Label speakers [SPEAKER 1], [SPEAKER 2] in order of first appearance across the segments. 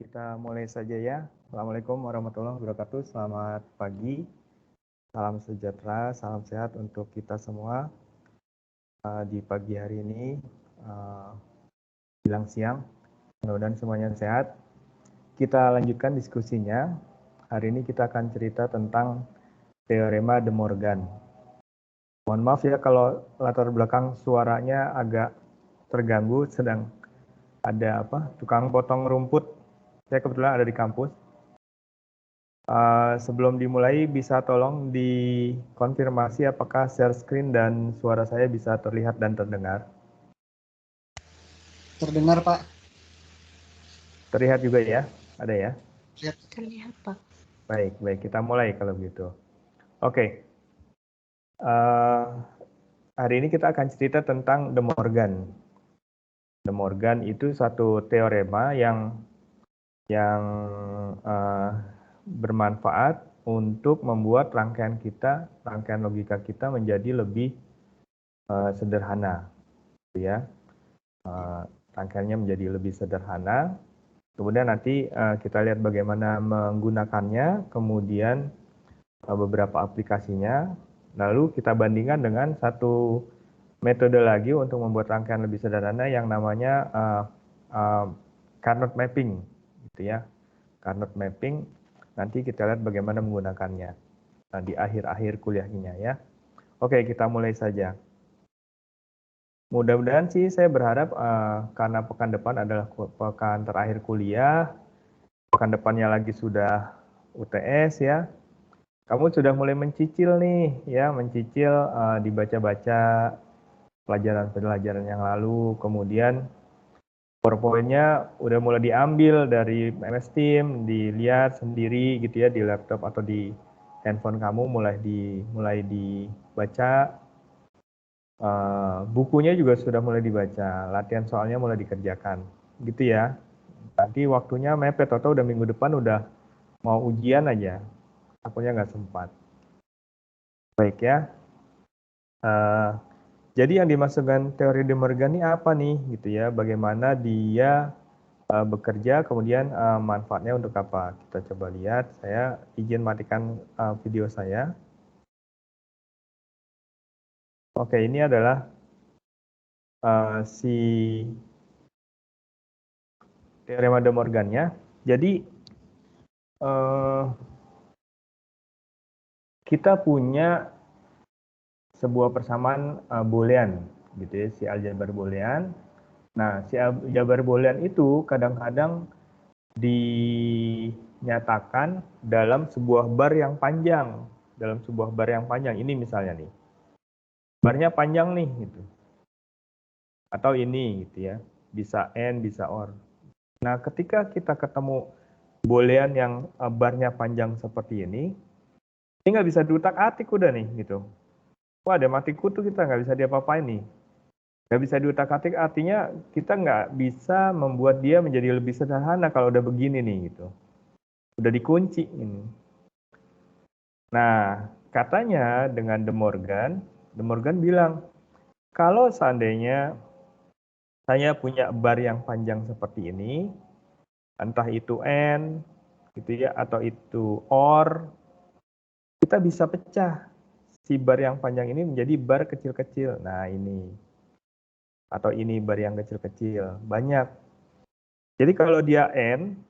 [SPEAKER 1] kita mulai saja ya. Assalamualaikum warahmatullahi wabarakatuh. Selamat pagi, salam sejahtera, salam sehat untuk kita semua di pagi hari ini, bilang siang. Mudah-mudahan semuanya sehat. Kita lanjutkan diskusinya. Hari ini kita akan cerita tentang teorema De Morgan. Mohon maaf ya kalau latar belakang suaranya agak terganggu, sedang ada tukang potong rumput. Saya kebetulan ada di kampus. Sebelum dimulai, bisa tolong dikonfirmasi apakah share screen dan suara saya bisa terlihat dan terdengar?
[SPEAKER 2] Terdengar, Pak.
[SPEAKER 1] Terlihat juga ya? Ada ya?
[SPEAKER 3] Terlihat, Pak.
[SPEAKER 1] Baik, kita mulai kalau begitu. Oke. Hari ini kita akan cerita tentang De Morgan. De Morgan itu satu teorema yang bermanfaat untuk membuat rangkaian logika kita menjadi lebih sederhana, gitu ya. Rangkaiannya menjadi lebih sederhana. Kemudian nanti kita lihat bagaimana menggunakannya, kemudian beberapa aplikasinya. Lalu kita bandingkan dengan satu metode lagi untuk membuat rangkaian lebih sederhana yang namanya Carnot mapping, gitu ya. Carnot mapping. Nanti kita lihat bagaimana menggunakannya di akhir-akhir kuliahnya ya. Oke, kita mulai saja. Mudah-mudahan sih saya berharap karena pekan depan adalah pekan terakhir kuliah, pekan depannya lagi sudah UTS ya. Kamu sudah mulai mencicil nih ya, dibaca-baca pelajaran-pelajaran yang lalu, kemudian PowerPoint-nya udah mulai diambil dari MS Teams, dilihat sendiri gitu ya di laptop atau di handphone kamu, mulai dibaca. Bukunya juga sudah mulai dibaca, latihan soalnya mulai dikerjakan, gitu ya. Nanti waktunya mepet, atau udah minggu depan udah mau ujian aja, akunya nggak sempat. Baik ya. Jadi yang dimaksudkan teori De Morgan ini apa nih, gitu ya? Bagaimana dia bekerja, kemudian manfaatnya untuk apa? Kita coba lihat. Saya izin matikan video saya. Oke, ini adalah si teorema De Morgan-nya. Jadi kita punya sebuah persamaan boolean, gitu ya, si aljabar boolean. Nah, si aljabar boolean itu kadang-kadang dinyatakan dalam sebuah bar yang panjang. Ini misalnya nih, barnya panjang nih, gitu. Atau ini, gitu ya, bisa and, bisa or. Nah, ketika kita ketemu boolean yang barnya panjang seperti ini nggak bisa diutak-atik udah nih, gitu. Wah, ada mati kutu, kita nggak bisa diapa-apain nih. Nggak bisa diutak-atik, artinya kita nggak bisa membuat dia menjadi lebih sederhana kalau udah begini nih, gitu. Udah dikunci ini. Nah, katanya dengan De Morgan bilang, kalau seandainya saya punya bar yang panjang seperti ini, entah itu and, gitu ya, atau itu or, kita bisa pecah si bar yang panjang ini menjadi bar kecil-kecil. Nah, ini. Atau ini bar yang kecil-kecil. Banyak. Jadi kalau dia n,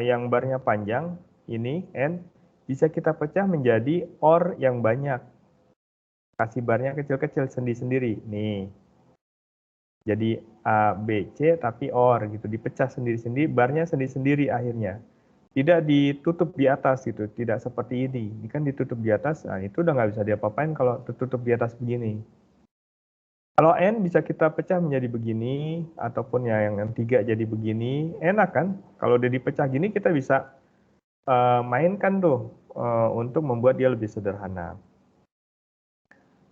[SPEAKER 1] yang barnya panjang, ini n, bisa kita pecah menjadi or yang banyak. Kasih barnya kecil-kecil sendiri-sendiri. Nih. Jadi A, B, C, tapi or gitu. Dipecah sendiri-sendiri, barnya sendiri-sendiri akhirnya. Tidak ditutup di atas gitu, tidak seperti ini. Ini kan ditutup di atas, nah itu udah nggak bisa diapa-apain kalau tertutup di atas begini. Kalau N bisa kita pecah menjadi begini, ataupun ya yang 3 jadi begini, enak kan? Kalau udah dipecah gini kita bisa mainkan tuh untuk membuat dia lebih sederhana.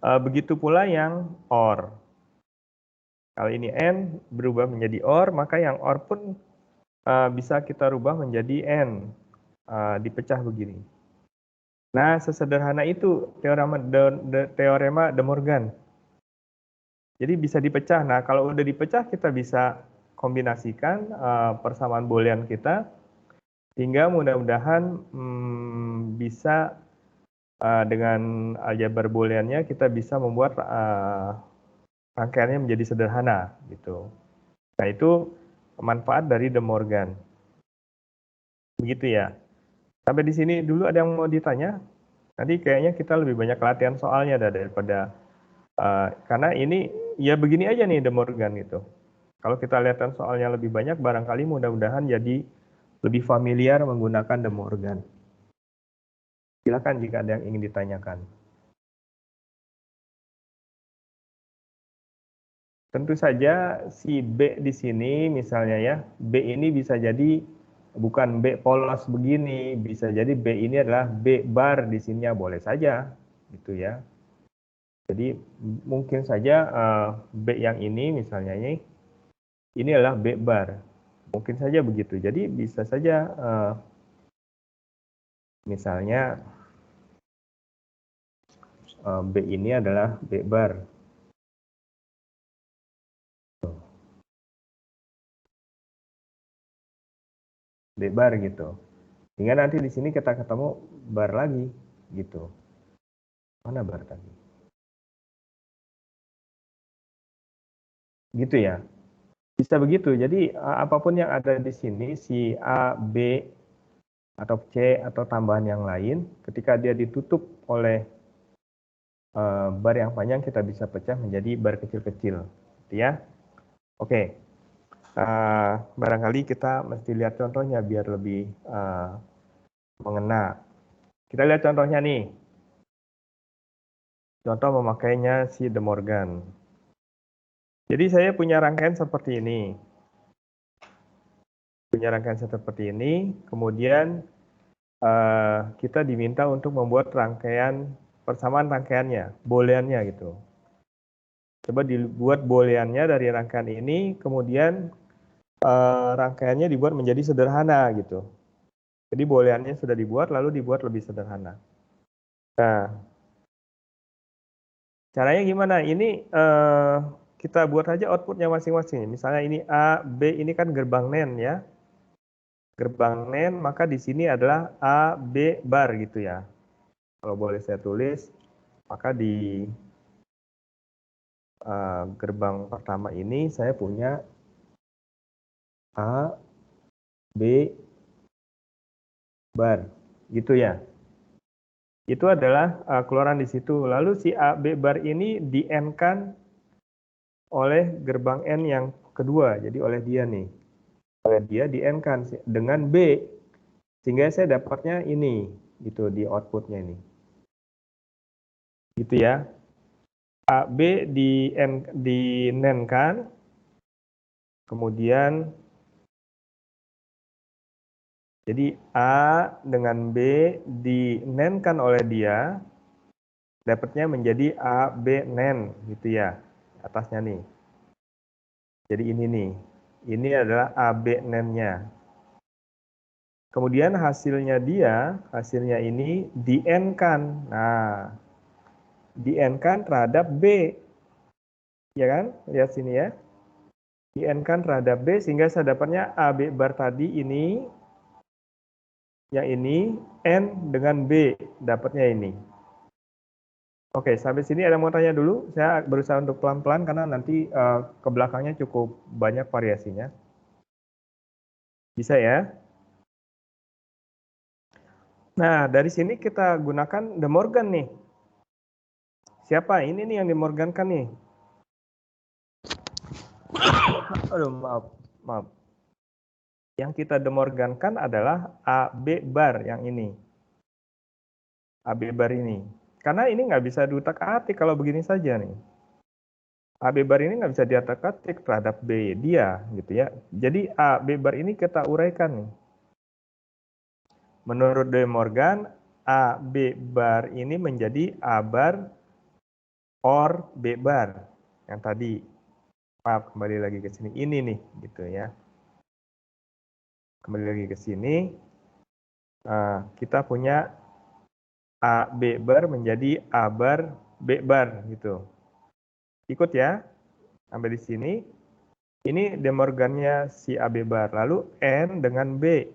[SPEAKER 1] Begitu pula yang OR. Kalau ini N berubah menjadi OR, maka yang OR pun bisa kita rubah menjadi N, dipecah begini. Nah, sesederhana itu teorema De Morgan. Jadi bisa dipecah. Nah, kalau udah dipecah kita bisa kombinasikan persamaan boolean kita hingga mudah-mudahan bisa dengan aljabar booleannya kita bisa membuat rangkaiannya menjadi sederhana gitu. Nah, itu manfaat dari De Morgan. Begitu ya. Sampai di sini dulu ada yang mau ditanya? Nanti kayaknya kita lebih banyak latihan soalnya daripada karena ini ya begini aja nih De Morgan gitu. Kalau kita latihan soalnya lebih banyak, barangkali mudah-mudahan jadi lebih familiar menggunakan De Morgan. Silakan jika ada yang ingin ditanyakan. Tentu saja si B di sini misalnya ya, B ini bisa jadi bukan B polos begini, bisa jadi B ini adalah B bar di sini ya, boleh saja gitu ya. Jadi mungkin saja B yang ini misalnya ini adalah B bar. Mungkin saja begitu. Jadi bisa saja misalnya B ini adalah B bar. B bar gitu. Hingga nanti di sini kita ketemu bar lagi gitu. Mana bar tadi? Gitu ya. Bisa begitu. Jadi apapun yang ada di sini si A, B atau C atau tambahan yang lain ketika dia ditutup oleh bar yang panjang kita bisa pecah menjadi bar kecil-kecil. Gitu ya. Oke. Barangkali kita mesti lihat contohnya biar lebih mengena. Kita lihat contohnya nih. Contoh memakainya si De Morgan. Jadi saya punya rangkaian seperti ini. Kemudian kita diminta untuk membuat persamaan rangkaiannya, booleannya gitu. Coba dibuat booleannya dari rangkaian ini, kemudian rangkaiannya dibuat menjadi sederhana gitu. Jadi booleannya sudah dibuat, lalu dibuat lebih sederhana. Nah, caranya gimana? Ini kita buat aja outputnya masing-masing. Misalnya ini A, B ini kan gerbang NAND ya. Gerbang NAND, maka di sini adalah A, B bar gitu ya. Kalau boleh saya tulis, maka di gerbang pertama ini saya punya A, B bar, gitu ya. Itu adalah keluaran di situ. Lalu si A, B bar ini di-N-kan oleh gerbang N yang kedua, jadi oleh dia nih. Oleh dia di-N-kan dengan B, sehingga saya dapatnya ini, gitu di outputnya ini. Gitu ya. A, B di-N-kan, kemudian jadi A dengan B di-NAND-kan oleh dia, dapatnya menjadi A, B, NAND, gitu ya, atasnya nih. Jadi ini nih, ini adalah A, B, NAND-nya. Kemudian hasilnya ini di-N-kan. Nah, di-N-kan terhadap B, ya kan? Lihat sini ya. Di-N-kan terhadap B, sehingga saya dapatnya A, B bar tadi ini, yang ini, N dengan B, dapatnya ini. Oke, sampai sini ada yang mau tanya dulu? Saya berusaha untuk pelan-pelan karena nanti ke belakangnya cukup banyak variasinya. Bisa ya? Nah, dari sini kita gunakan De Morgan nih. Siapa? Ini nih yang De Morgan kan nih. Aduh, maaf. Yang kita De Morgan kan adalah A, B bar yang ini. A, B bar ini. Karena ini nggak bisa diutak-atik kalau begini saja nih. A, B bar ini nggak bisa diutak-atik terhadap B dia, gitu ya. Jadi A, B bar ini kita uraikan nih. Menurut De Morgan, A, B bar ini menjadi A bar or B bar. Yang tadi, maaf, kembali lagi ke sini. Ini nih, gitu ya. Kembali lagi ke sini. Kita punya A, B bar menjadi A bar, B bar, gitu. Ikut ya, sampai di sini. Ini De Morgannya si AB bar. Lalu N dengan B.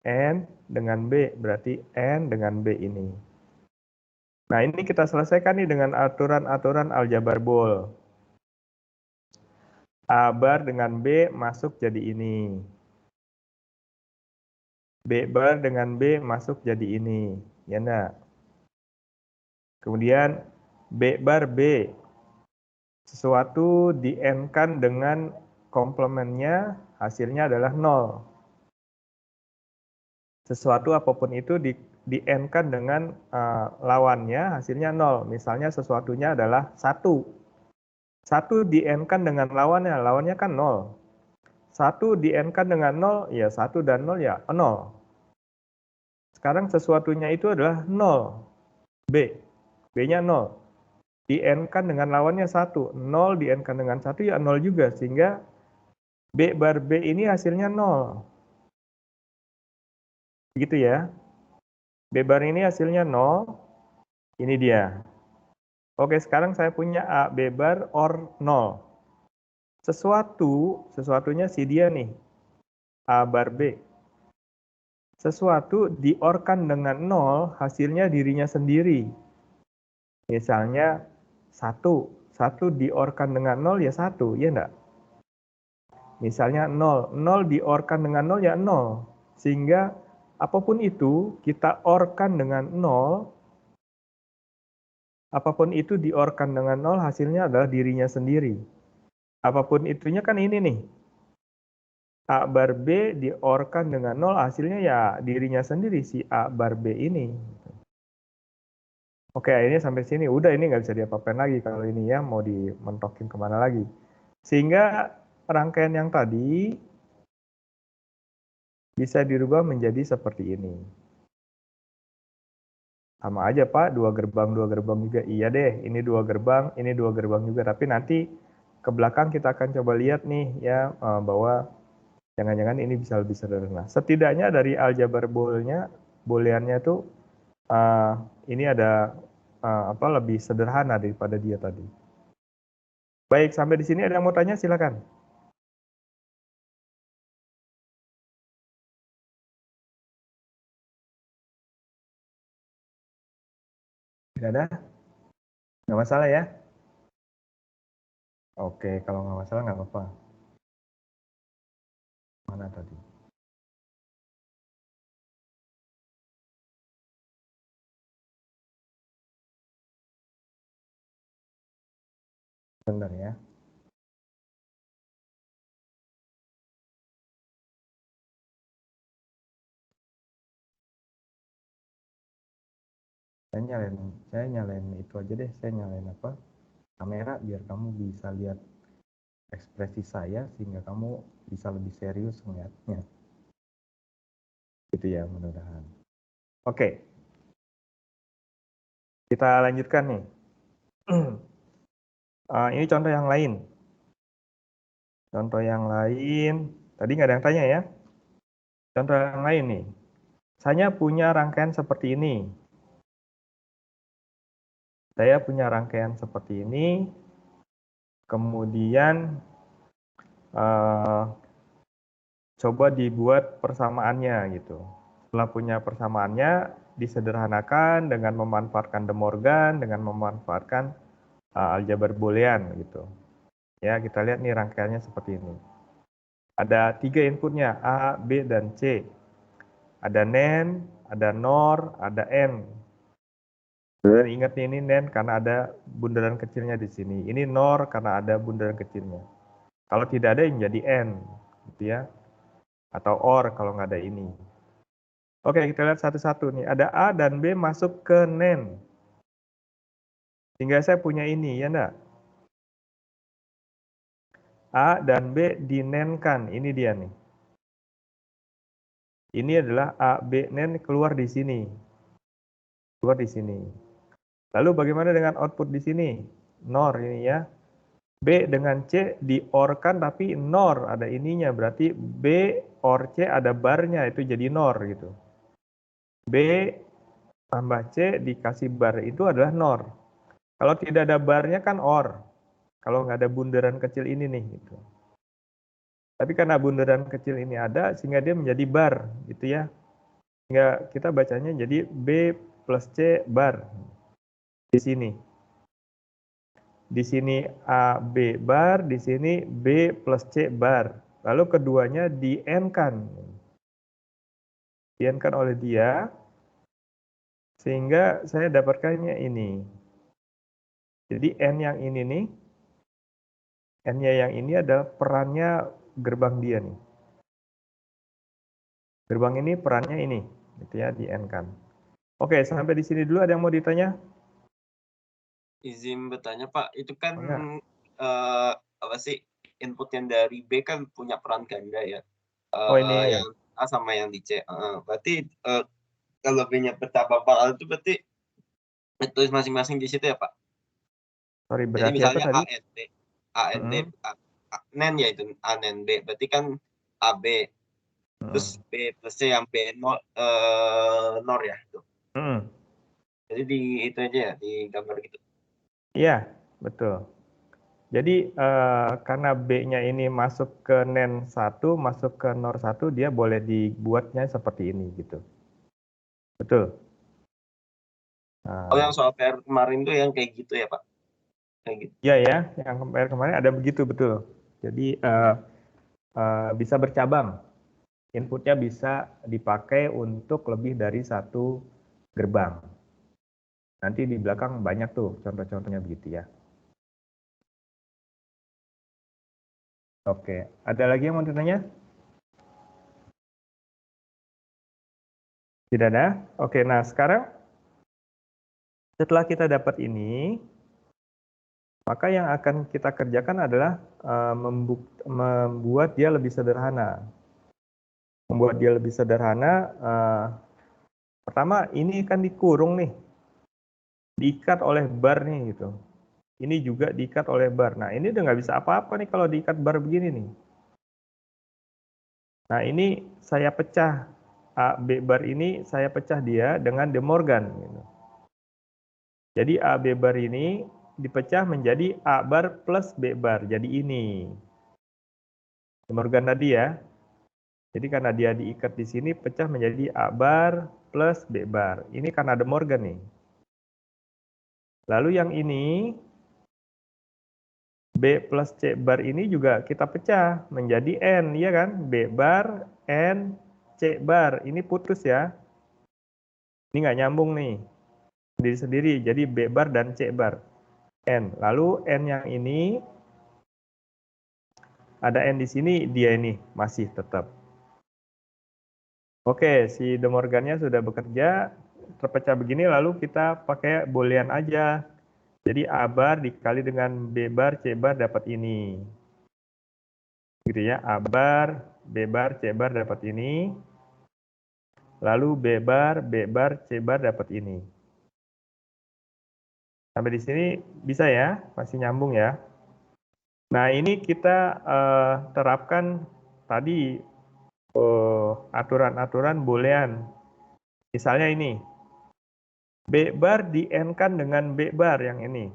[SPEAKER 1] N dengan B, berarti N dengan B ini. Nah, ini kita selesaikan nih dengan aturan-aturan aljabar Boole. A bar dengan B masuk jadi ini. B bar dengan B masuk jadi ini. Ya enggak? Kemudian B bar B. Sesuatu di N-kan dengan komplemennya, hasilnya adalah 0. Sesuatu apapun itu di N-kan dengan lawannya, hasilnya 0. Misalnya sesuatunya adalah 1. 1 di N-kan dengan lawannya kan 0. 1 di N-kan dengan 0, ya 1 dan 0 ya 0. Sekarang sesuatunya itu adalah 0. B. B-nya 0. Di N-kan dengan lawannya 1. 0 di N-kan dengan 1 ya 0 juga. Sehingga B bar B ini hasilnya 0. Gitu ya. B bar ini hasilnya 0. Ini dia. Oke, sekarang saya punya A, B bar, or 0. Sesuatunya si dia nih. A bar B. Sesuatu diorkan dengan 0, hasilnya dirinya sendiri. Misalnya 1. 1 diorkan dengan 0 ya 1, ya enggak? Misalnya 0. 0 diorkan dengan 0 ya 0. Sehingga apapun itu kita orkan dengan 0, apapun itu diorkan dengan 0 hasilnya adalah dirinya sendiri. Apapun itunya kan ini nih. A bar B diorkan dengan 0 hasilnya ya dirinya sendiri si A bar B ini. Oke, ini sampai sini. Udah, ini nggak bisa diapa-apain lagi kalau ini ya, mau dimentokin kemana lagi. Sehingga rangkaian yang tadi bisa dirubah menjadi seperti ini. Sama aja Pak, 2 gerbang juga. Iya deh, ini 2 gerbang, ini 2 gerbang juga. Tapi nanti ke belakang kita akan coba lihat nih ya, bahwa jangan-jangan ini bisa lebih sederhana. Setidaknya dari aljabar booleannya tuh ini ada lebih sederhana daripada dia tadi. Baik, sampai di sini ada yang mau tanya, silakan. Tidak ada? Nggak masalah ya? Oke, kalau nggak masalah nggak apa-apa. Mana tadi? Bentar ya. Saya nyalain itu aja deh. Saya nyalain apa? Kamera biar kamu bisa lihat ekspresi saya sehingga kamu bisa lebih serius melihatnya. Gitu ya, mudah-mudahan. Oke. Kita lanjutkan nih. Ini contoh yang lain. Contoh yang lain. Tadi nggak ada yang tanya ya. Contoh yang lain nih. Saya punya rangkaian seperti ini. Saya punya rangkaian seperti ini. Kemudian coba dibuat persamaannya gitu. Setelah punya persamaannya, disederhanakan dengan memanfaatkan De Morgan, dengan memanfaatkan aljabar boolean gitu. Ya, kita lihat nih rangkaiannya seperti ini. Ada 3 inputnya, A, B, dan C. Ada NAND, ada NOR, ada N. Dan ingat nih, ini NAND karena ada bundaran kecilnya di sini. Ini NOR karena ada bundaran kecilnya. Kalau tidak ada yang jadi N, gitu ya. Atau OR kalau nggak ada ini. Oke, kita lihat satu-satu nih. Ada A dan B masuk ke NAND. Sehingga saya punya ini, ya enggak? A dan B di-NAND-kan. Ini dia nih. Ini adalah A, B, NAND keluar di sini. Keluar di sini. Lalu bagaimana dengan output di sini? NOR ini ya. B dengan C di-OR-kan tapi NOR ada ininya. Berarti B OR C ada barnya, itu jadi NOR gitu. B tambah C dikasih bar itu adalah NOR. Kalau tidak ada barnya kan OR. Kalau nggak ada bundaran kecil ini nih gitu. Tapi karena bundaran kecil ini ada, sehingga dia menjadi bar, gitu ya. Sehingga kita bacanya jadi B plus C bar. Di sini. Di sini A, B bar, di sini B plus C bar. Lalu keduanya di-N-kan. Di-N-kan oleh dia, sehingga saya dapatkannya ini. Jadi N yang ini nih, N-nya yang ini adalah perannya gerbang dia nih. Gerbang ini perannya ini, gitu ya, di-N-kan. Oke, sampai di sini dulu ada yang mau ditanya?
[SPEAKER 2] Izin bertanya Pak, itu kan
[SPEAKER 1] Oh,
[SPEAKER 2] apa sih input yang dari B kan punya peran ganda ya.
[SPEAKER 1] Oh ini.
[SPEAKER 2] Yang A sama yang di C. Berarti kalau B-nya bertambah bakal itu berarti ditulis masing-masing di situ ya Pak.
[SPEAKER 1] Sorry,
[SPEAKER 2] Jadi
[SPEAKER 1] berarti apa
[SPEAKER 2] misalnya
[SPEAKER 1] tadi?
[SPEAKER 2] AND, NEN ya itu A NEN B, berarti kan AB terus B plus C yang B NOR ya itu. Jadi di itu aja ya, di gambar gitu.
[SPEAKER 1] Iya, betul. Jadi karena B-nya ini masuk ke NEN 1, masuk ke NOR 1, dia boleh dibuatnya seperti ini gitu. Betul.
[SPEAKER 2] Oh yang soal PR kemarin tuh yang kayak gitu ya Pak? Kayak gitu.
[SPEAKER 1] Iya ya, yang kemarin ada begitu, betul. Jadi bisa bercabang. Inputnya bisa dipakai untuk lebih dari satu gerbang. Nanti di belakang banyak tuh contoh-contohnya begitu ya. Oke, ada lagi yang mau ditanya? Tidak ada? Oke, nah sekarang setelah kita dapat ini, maka yang akan kita kerjakan adalah membuat dia lebih sederhana. Membuat dia lebih sederhana, pertama ini kan dikurung nih, diikat oleh bar nih gitu. Ini juga diikat oleh bar. Nah ini udah nggak bisa apa-apa nih kalau diikat bar begini nih. Nah ini saya pecah, A, B bar ini saya pecah dia dengan De Morgan. Gitu. Jadi A, B bar ini dipecah menjadi A bar plus B bar. Jadi ini. De Morgan tadi ya. Jadi karena dia diikat di sini pecah menjadi A bar plus B bar. Ini karena De Morgan nih. Lalu yang ini B plus C bar ini juga kita pecah menjadi N, ya kan? B bar, N, C bar. Ini putus ya. Ini nggak nyambung nih. Sendiri-sendiri. Jadi B bar dan C bar. N. Lalu N yang ini ada N di sini, dia ini masih tetap. Oke, si De Morgannya sudah bekerja, terpecah begini, lalu kita pakai boolean aja. Jadi A bar dikali dengan B bar, C bar dapat ini. Gitu ya, A bar, B bar, C bar dapat ini. Lalu B bar, C bar dapat ini. Sampai di sini bisa ya, masih nyambung ya. Nah ini kita terapkan tadi aturan-aturan boolean. Misalnya ini, B bar di-N-kan dengan B bar yang ini.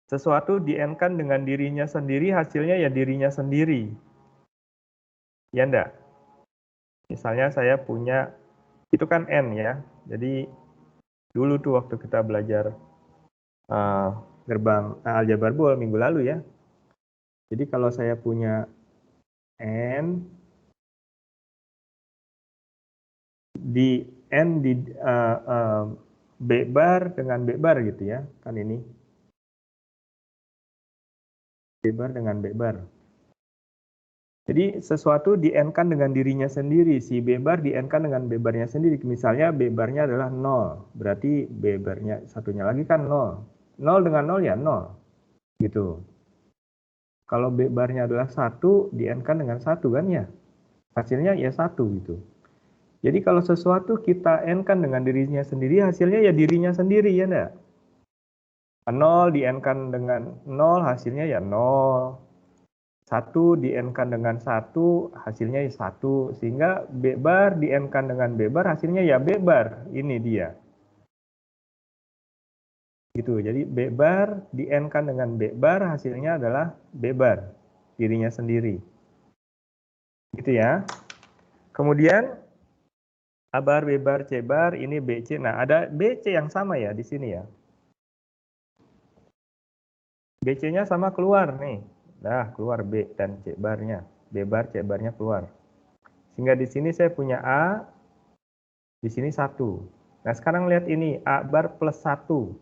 [SPEAKER 1] Sesuatu di-N-kan dengan dirinya sendiri, hasilnya ya dirinya sendiri. Ya enggak? Misalnya saya punya, itu kan N ya. Jadi dulu tuh waktu kita belajar gerbang aljabar bool minggu lalu ya. Jadi kalau saya punya N, di N di B bar dengan B bar gitu ya, kan ini. B bar dengan B bar. Jadi sesuatu di-N-kan dengan dirinya sendiri, si B bar di-N-kan dengan B barnya sendiri. Misalnya B barnya adalah 0, berarti B barnya satunya lagi kan 0. 0 dengan 0 ya 0, gitu. Kalau B barnya adalah 1, di-N-kan dengan 1 kan ya, hasilnya ya 1 gitu. Jadi kalau sesuatu kita N-kan dengan dirinya sendiri, hasilnya ya dirinya sendiri ya enggak? 0 di-N-kan dengan 0, hasilnya ya 0. 1 di-N-kan dengan 1, hasilnya ya 1. Sehingga B bar di-N-kan dengan B bar, hasilnya ya B bar. Ini dia. Gitu. Jadi B bar di-N-kan dengan B bar, hasilnya adalah B bar. dirinya sendiri. Gitu ya. Kemudian A bar, B bar, C bar, ini BC. Nah, ada BC yang sama ya di sini ya. BC-nya sama keluar nih. Nah, keluar B dan C barnya. B bar, C barnya keluar. Sehingga di sini saya punya A, di sini 1. Nah, sekarang lihat ini, A bar plus 1.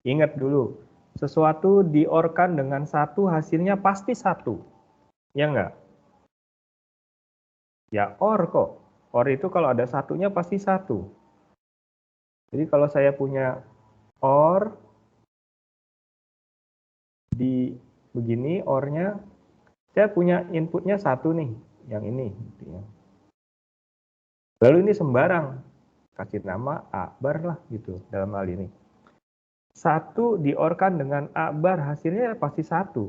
[SPEAKER 1] Ingat dulu, sesuatu diorkan dengan 1 hasilnya pasti 1. Ya enggak? Ya OR kok. OR itu kalau ada satunya pasti 1. Jadi kalau saya punya OR di begini OR-nya, saya punya inputnya 1 nih, yang ini. Lalu ini sembarang, kasih nama A bar lah gitu dalam hal ini. 1 diorkan dengan A bar, hasilnya pasti 1.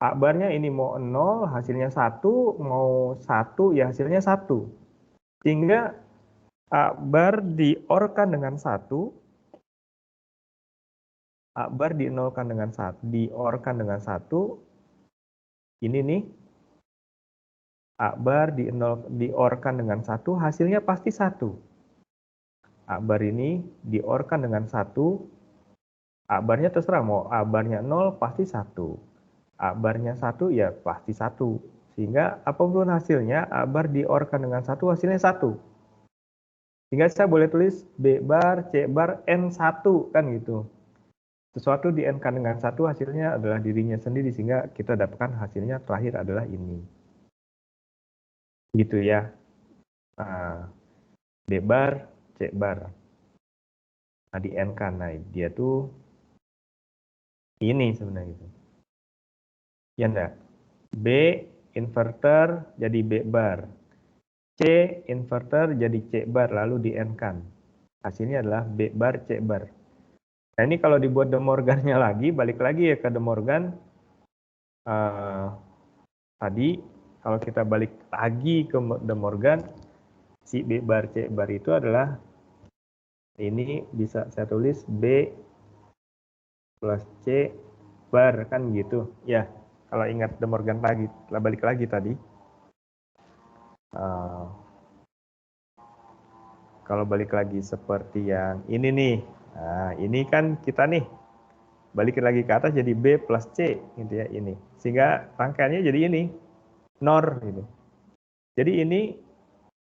[SPEAKER 1] A barnya ini mau 0, hasilnya 1, mau 1, ya hasilnya 1. Sehingga A bar diorkan dengan 1, A bar diorkan dengan 1, ini nih, A bar diorkan dengan 1, hasilnya pasti 1. A bar ini diorkan dengan 1, A barnya terserah, mau A barnya 0, pasti 1. A barnya 1 ya pasti 1. Sehingga apapun hasilnya, A bar diorkan dengan 1, hasilnya 1. Sehingga saya boleh tulis B bar, C bar, N1 kan gitu. Sesuatu di N-kan dengan 1, hasilnya adalah dirinya sendiri, sehingga kita dapatkan hasilnya terakhir adalah ini. Gitu ya. Nah, B bar, C bar. Nah, di N-kan, nah dia tuh ini sebenarnya gitu. Ya enggak? B inverter jadi B bar. C inverter jadi C bar, lalu di N-kan. Hasilnya adalah B bar, C bar. Nah, ini kalau dibuat De Morgan-nya lagi, balik lagi ya ke De Morgan. Tadi, kalau kita balik lagi ke De Morgan, si B bar, C bar itu adalah, ini bisa saya tulis B plus C bar, kan gitu. Ya, kalau ingat De Morgan lagi, balik lagi tadi. Kalau balik lagi seperti yang ini nih, nah ini kan kita nih balikin lagi ke atas jadi B plus C gitu ya ini, sehingga rangkaiannya jadi ini NOR gitu. Jadi ini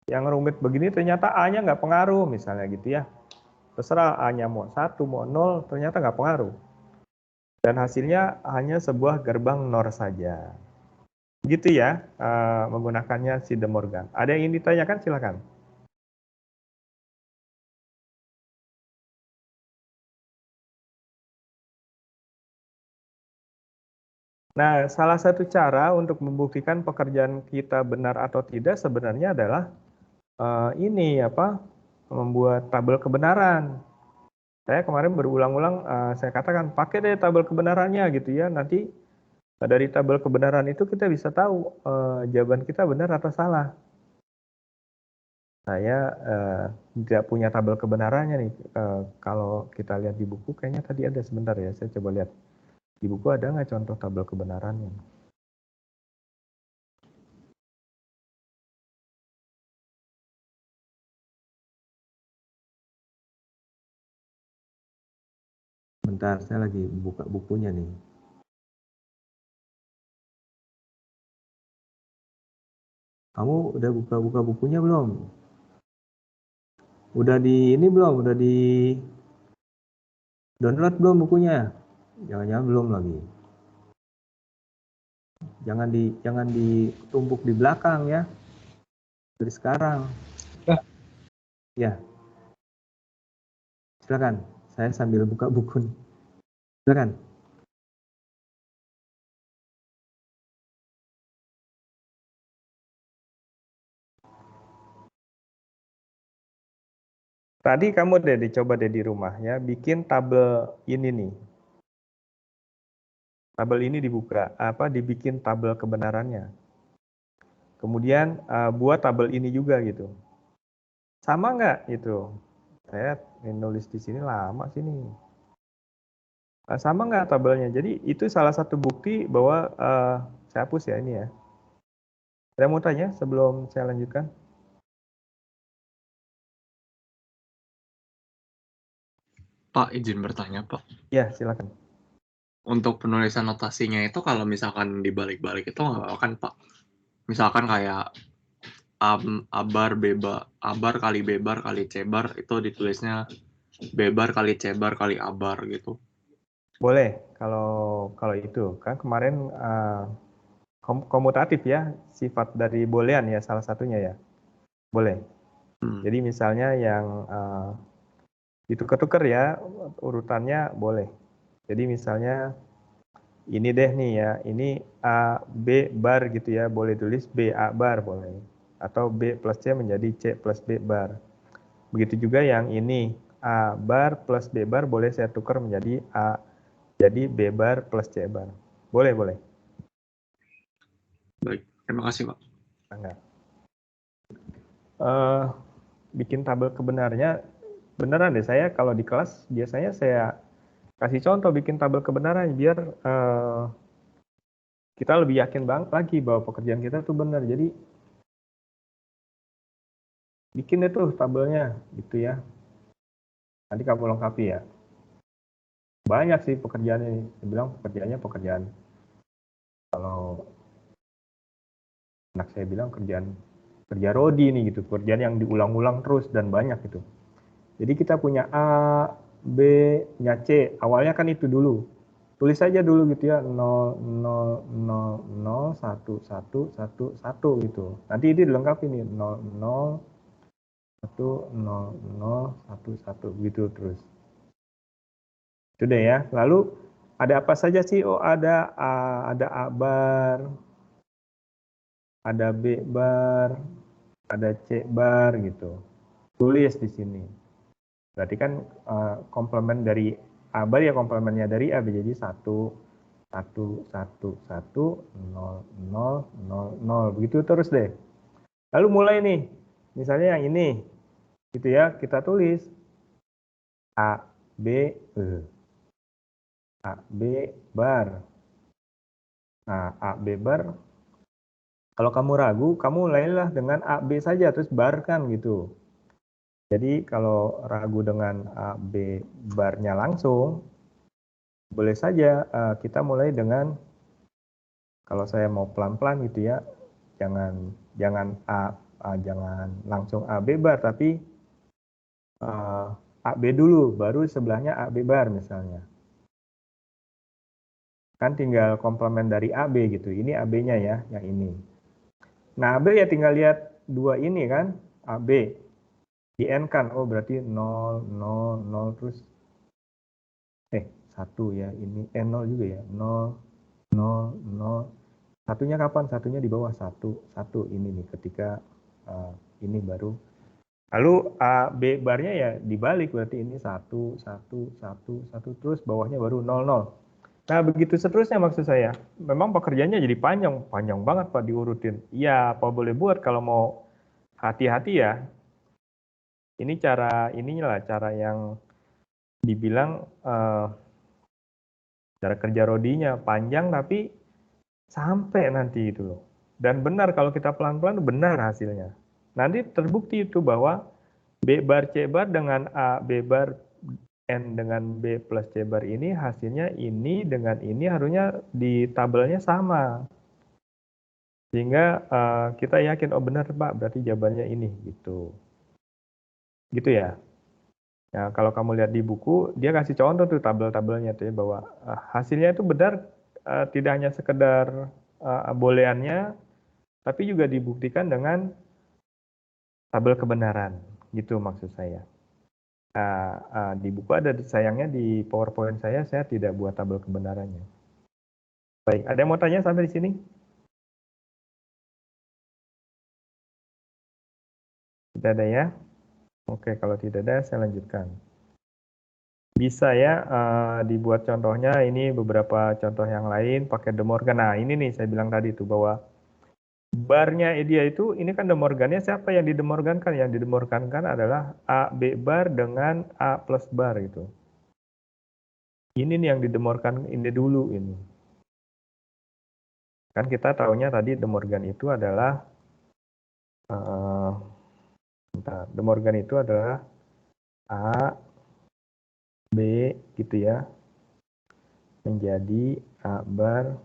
[SPEAKER 1] yang rumit begini ternyata A-nya nggak pengaruh misalnya gitu ya, terserah A-nya mau 1 mau 0 ternyata nggak pengaruh, dan hasilnya hanya sebuah gerbang NOR saja gitu ya, menggunakannya si De Morgan. Ada yang ingin ditanyakan, silakan. Nah, salah satu cara untuk membuktikan pekerjaan kita benar atau tidak sebenarnya adalah ini apa, membuat tabel kebenaran. Saya kemarin berulang-ulang saya katakan pakai deh tabel kebenarannya gitu ya. Nanti dari tabel kebenaran itu kita bisa tahu jawaban kita benar atau salah. Saya tidak punya tabel kebenarannya nih. Kalau kita lihat di buku, kayaknya tadi ada, sebentar ya. Saya coba lihat di buku ada nggak contoh tabel kebenarannya. Bentar, saya lagi buka bukunya nih. Kamu udah buka bukunya belum? Udah di ini belum? Udah di download belum bukunya? Jangan-jangan belum lagi. Jangan ditumpuk di belakang ya. Dari sekarang. Ya. Silakan. Saya sambil buka buku. Silakan. Tadi kamu dicoba di rumah ya, bikin tabel ini nih. Tabel ini dibuka, dibikin tabel kebenarannya. Kemudian buat tabel ini juga gitu. Sama nggak itu? Saya nulis di sini lama sini. Sama nggak tabelnya? Jadi itu salah satu bukti bahwa saya hapus ya ini ya. Ada mau tanya sebelum saya lanjutkan?
[SPEAKER 4] Pak, izin bertanya, Pak.
[SPEAKER 1] Ya, silakan.
[SPEAKER 4] Untuk penulisan notasinya itu kalau misalkan dibalik-balik itu nggak apa-apa kan, Pak? Misalkan kayak abar kali bebar kali cebar itu ditulisnya bebar kali cebar kali abar gitu.
[SPEAKER 1] Boleh kalau itu kan kemarin komutatif ya, sifat dari bolehan ya salah satunya ya. Boleh. Jadi misalnya yang ditukar-tukar ya urutannya boleh. Jadi misalnya ini deh nih ya, ini A B bar gitu ya, boleh tulis B A bar boleh. Atau B plus C menjadi C plus B bar. Begitu juga yang ini A bar plus B bar boleh saya tukar menjadi A jadi B bar plus C bar. Boleh, boleh.
[SPEAKER 4] Baik, terima kasih Pak.
[SPEAKER 1] Enggak. Bikin tabel kebenarannya beneran deh, saya kalau di kelas biasanya saya kasih contoh bikin tabel kebenaran biar kita lebih yakin banget lagi bahwa pekerjaan kita tuh benar. Jadi bikin deh tuh tabelnya gitu ya. Nanti kamu lengkapi ya. Banyak sih pekerjaan ini. Saya bilang pekerjaannya pekerjaan. Kalau anak saya bilang kerja Rodi nih gitu. Pekerjaan yang diulang-ulang terus dan banyak gitu. Jadi kita punya A, B, nya C. Awalnya kan itu dulu. Tulis saja dulu gitu ya 0, 0, 0, 0, 1, 1, 1, 1 gitu. Nanti ini dilengkapi nih 0, 0, 1, 0, 0, 1, 1 gitu terus. Itu deh ya. Lalu ada apa saja sih? Oh ada A bar, ada B bar, ada C bar gitu. Tulis di sini. Berarti kan komplement dari A bar ya komplemennya dari A jadi 1, 1, 1, 1, 0, 0, 0, 0. Begitu terus deh. Lalu mulai nih, misalnya yang ini, gitu ya, kita tulis A, B, E. A, B, bar. Nah, A, B, bar. Kalau kamu ragu, kamu mulailah dengan A, B saja, terus bar kan gitu. Jadi kalau ragu dengan A, B, barnya langsung, boleh saja kita mulai dengan, kalau saya mau pelan-pelan gitu ya, jangan langsung A, B bar, tapi A, B dulu, baru sebelahnya A, B bar misalnya. Kan tinggal komplement dari AB gitu. Ini AB-nya ya, yang ini. Nah, AB ya tinggal lihat dua ini kan, AB. Di-N-kan, oh berarti 0, 0, 0 terus. 1 ya, ini N0 juga ya. 0, 0, 0. Satunya kapan? Satunya di bawah 1. 1 ini nih, ketika ini baru. Lalu AB barnya ya dibalik, berarti ini 1, 1, 1, 1. Terus bawahnya baru 0, 0. Nah, begitu seterusnya maksud saya. Memang pekerjaannya jadi panjang banget Pak diurutin. Iya, apa boleh buat kalau mau hati-hati ya. Ini inilah cara yang dibilang cara kerja Rodinya panjang tapi sampai nanti itu loh. Dan benar kalau kita pelan-pelan benar hasilnya. Nanti terbukti itu bahwa B bar C bar dengan A B bar N dengan B plus C bar ini hasilnya ini dengan ini harusnya di tabelnya sama. Sehingga kita yakin, oh benar Pak, berarti jawabannya ini gitu. Gitu ya. Nah, kalau kamu lihat di buku, dia kasih contoh tuh tabel-tabelnya tuh ya, bahwa hasilnya itu benar tidak hanya sekedar bolehannya, tapi juga dibuktikan dengan tabel kebenaran. Gitu maksud saya. Di buku ada, sayangnya di PowerPoint saya tidak buat tabel kebenarannya. Baik, ada yang mau tanya sampai di sini? Tidak ada ya? Oke, kalau tidak ada saya lanjutkan. Bisa ya dibuat contohnya, ini beberapa contoh yang lain pakai De Morgan. Nah ini nih saya bilang tadi tuh bahwa barnya dia itu, ini kan De Morgannya siapa yang di De Morgan kan? Yang di De Morgan kan adalah A B bar dengan A plus bar gitu. Ini nih yang didemorkan ini dulu ini. Kan kita tahunya tadi De Morgan itu adalah De Morgan itu adalah A, B gitu ya, menjadi A bar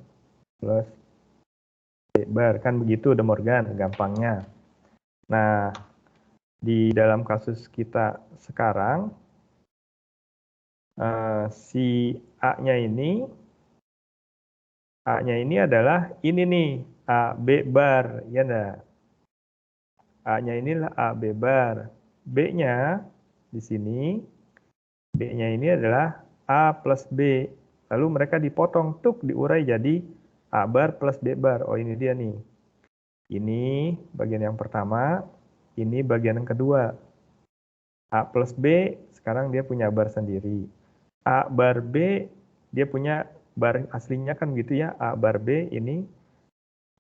[SPEAKER 1] plus B bar, kan begitu De Morgan gampangnya. Nah, di dalam kasus kita sekarang, si A-nya ini adalah ini nih, A, B bar, ya enggak? A-nya inilah A, B bar. B-nya di sini, B-nya ini adalah A plus B. Lalu mereka dipotong, tuk, diurai jadi A bar plus B bar. Oh, ini dia nih. Ini bagian yang pertama, ini bagian yang kedua. A plus B, sekarang dia punya bar sendiri. A bar B, dia punya bar aslinya kan gitu ya. A bar B ini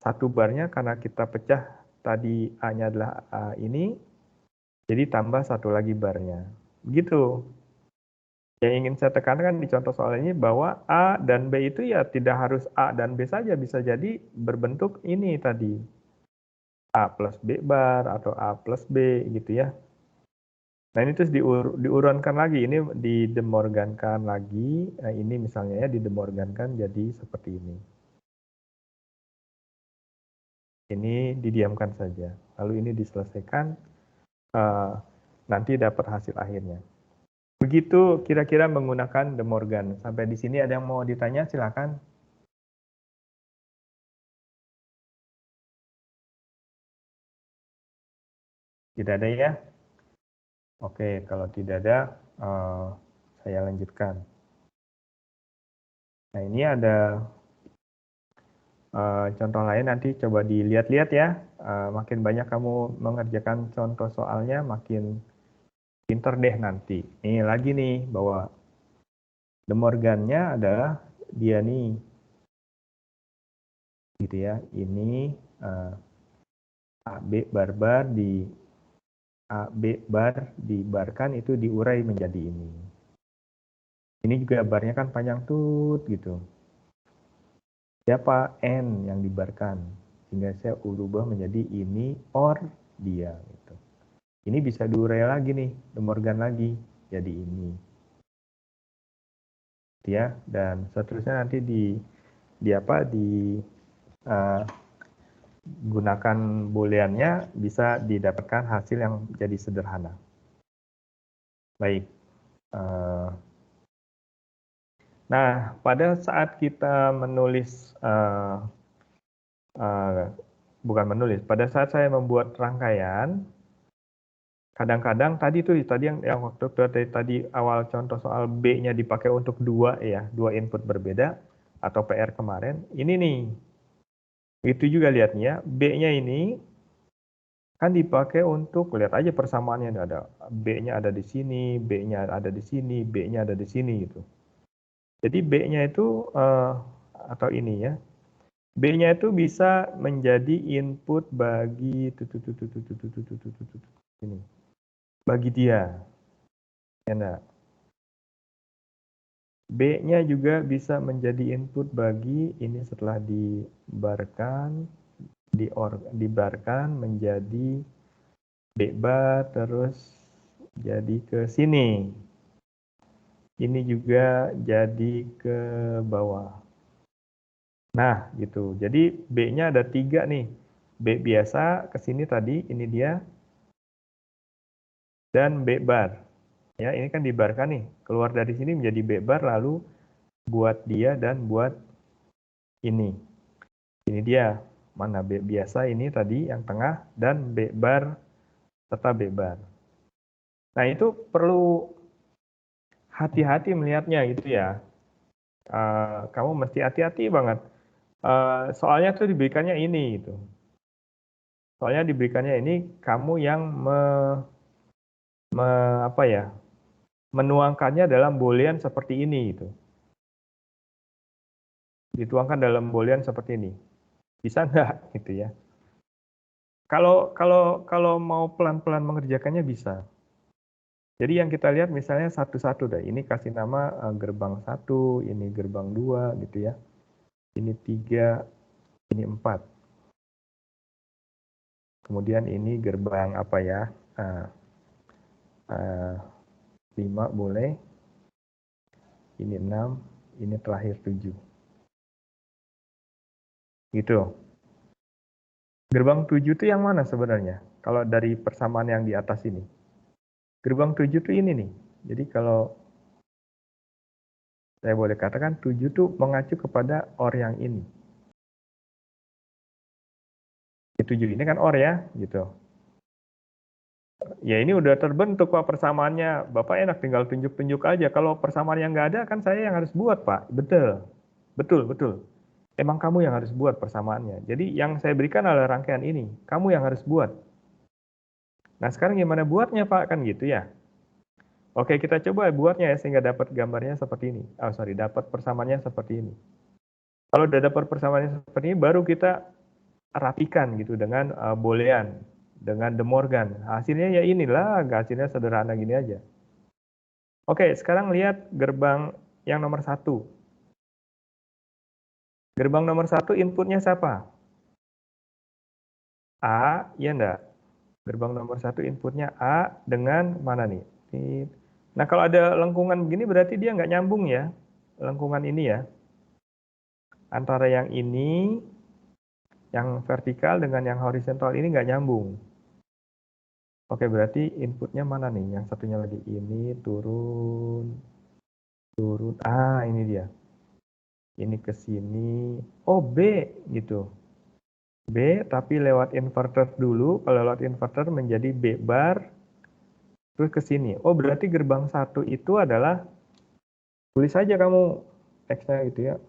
[SPEAKER 1] satu barnya karena kita pecah tadi A-nya adalah A ini, jadi tambah satu lagi barnya. Begitu. Yang ingin saya tekankan di contoh soal ini bahwa A dan B itu ya tidak harus A dan B saja, bisa jadi berbentuk ini tadi. A plus B bar atau A plus B gitu ya. Nah ini terus diurunkan lagi, ini didemorgankan lagi, nah, ini misalnya ya didemorgankan jadi seperti ini. Ini didiamkan saja, lalu ini diselesaikan, nanti dapat hasil akhirnya. Begitu kira-kira menggunakan De Morgan. Sampai di sini ada yang mau ditanya, silakan. Tidak ada ya? Oke, kalau tidak ada, saya lanjutkan. Nah ini ada contoh lain, nanti coba dilihat-lihat ya. Makin banyak kamu mengerjakan contoh soalnya, makin pinter deh nanti. Ini lagi nih, bahwa De Morgan-nya adalah dia nih. Gitu ya, ini AB bar di AB bar dibarkan itu diurai menjadi ini. Ini juga barnya kan panjang tut gitu. Siapa N yang dibarkan? Sehingga saya ubah menjadi ini or dia. Gitu. Ini bisa diurai lagi nih, De Morgan lagi jadi ini. Ya, dan seterusnya nanti gunakan booleannya bisa didapatkan hasil yang jadi sederhana. Baik. Nah, pada saat kita menulis, pada saat saya membuat rangkaian, kadang-kadang tadi yang waktu tadi awal contoh soal B-nya dipakai untuk dua input berbeda, atau PR kemarin, ini nih, itu juga lihatnya, B-nya ini kan dipakai untuk, lihat aja persamaannya, ada B-nya ada di sini, B-nya ada di sini, B-nya ada di sini gitu. Jadi B-nya itu, atau ini ya, B-nya itu bisa menjadi input bagi ini, bagi dia. Ya, B-nya juga bisa menjadi input bagi ini setelah dibarkan menjadi B bar terus jadi ke sini. Ini juga jadi ke bawah. Nah, gitu. Jadi B-nya ada 3 nih. B biasa ke sini tadi, ini dia. Dan B bar. Ya, ini kan dibarkan nih. Keluar dari sini menjadi B bar, lalu buat dia dan buat ini. Ini dia. Mana B biasa ini tadi yang tengah, dan B bar serta B bar. Nah, itu perlu hati-hati melihatnya gitu ya. Kamu mesti hati-hati banget. Soalnya tuh diberikannya ini gitu. Soalnya diberikannya ini kamu yang menuangkannya dalam boolean seperti ini gitu. Dituangkan dalam boolean seperti ini. Bisa nggak gitu ya? Kalau mau pelan-pelan mengerjakannya bisa. Jadi yang kita lihat misalnya satu-satu deh. Ini kasih nama gerbang 1, ini gerbang 2 gitu ya. Ini 3, ini 4. Kemudian ini gerbang apa ya? 5 boleh. Ini 6, ini terakhir 7. Gitu. Gerbang 7 itu yang mana sebenarnya? Kalau dari persamaan yang di atas ini. Gerbang 7 itu ini nih. Jadi kalau saya boleh katakan 7 itu mengacu kepada OR yang ini. 7 ini kan OR ya, gitu. Ya ini udah terbentuk Pak persamaannya. Bapak enak tinggal tunjuk-tunjuk aja. Kalau persamaan yang nggak ada kan saya yang harus buat Pak. Betul. Betul, betul. Emang kamu yang harus buat persamaannya. Jadi yang saya berikan adalah rangkaian ini. Kamu yang harus buat. Nah sekarang gimana buatnya Pak? Kan gitu ya. Oke kita coba buatnya ya sehingga dapat gambarnya seperti ini. Dapat persamaannya seperti ini. Kalau udah dapat persamaannya seperti ini baru kita rapikan gitu dengan boolean, dengan De Morgan. Hasilnya ya inilah, hasilnya sederhana gini aja. Oke, sekarang lihat gerbang yang nomor 1. Gerbang nomor 1 inputnya siapa? A, ya enggak? Gerbang nomor 1 inputnya A dengan mana nih? Nah, kalau ada lengkungan begini berarti dia nggak nyambung ya, lengkungan ini ya. Antara yang ini, yang vertikal dengan yang horizontal ini nggak nyambung. Oke, berarti inputnya mana nih? Yang satunya lagi ini turun, turun. Ini dia. Ini ke sini. Oh, B gitu. B, tapi lewat inverter dulu. Kalau lewat inverter menjadi B bar, terus ke sini. Oh, berarti gerbang 1 itu adalah, tulis saja kamu X-nya gitu ya.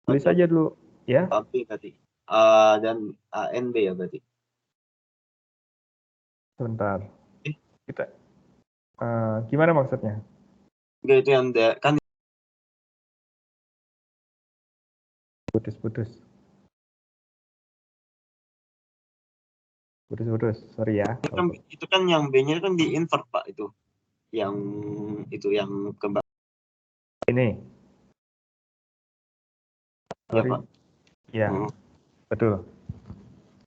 [SPEAKER 1] Tulis saja dulu, ya.
[SPEAKER 2] Tapi berarti dan ANB ya berarti.
[SPEAKER 1] Sebentar. Kita gimana maksudnya?
[SPEAKER 2] Enggak, itu yang kan
[SPEAKER 1] Putus-putus. Putus-putus, sorry ya.
[SPEAKER 2] itu kan yang B-nya kan di invert Pak itu. Yang kembali.
[SPEAKER 1] Ini.
[SPEAKER 2] Ya,
[SPEAKER 1] Sorry.
[SPEAKER 2] Pak.
[SPEAKER 1] Ya, betul.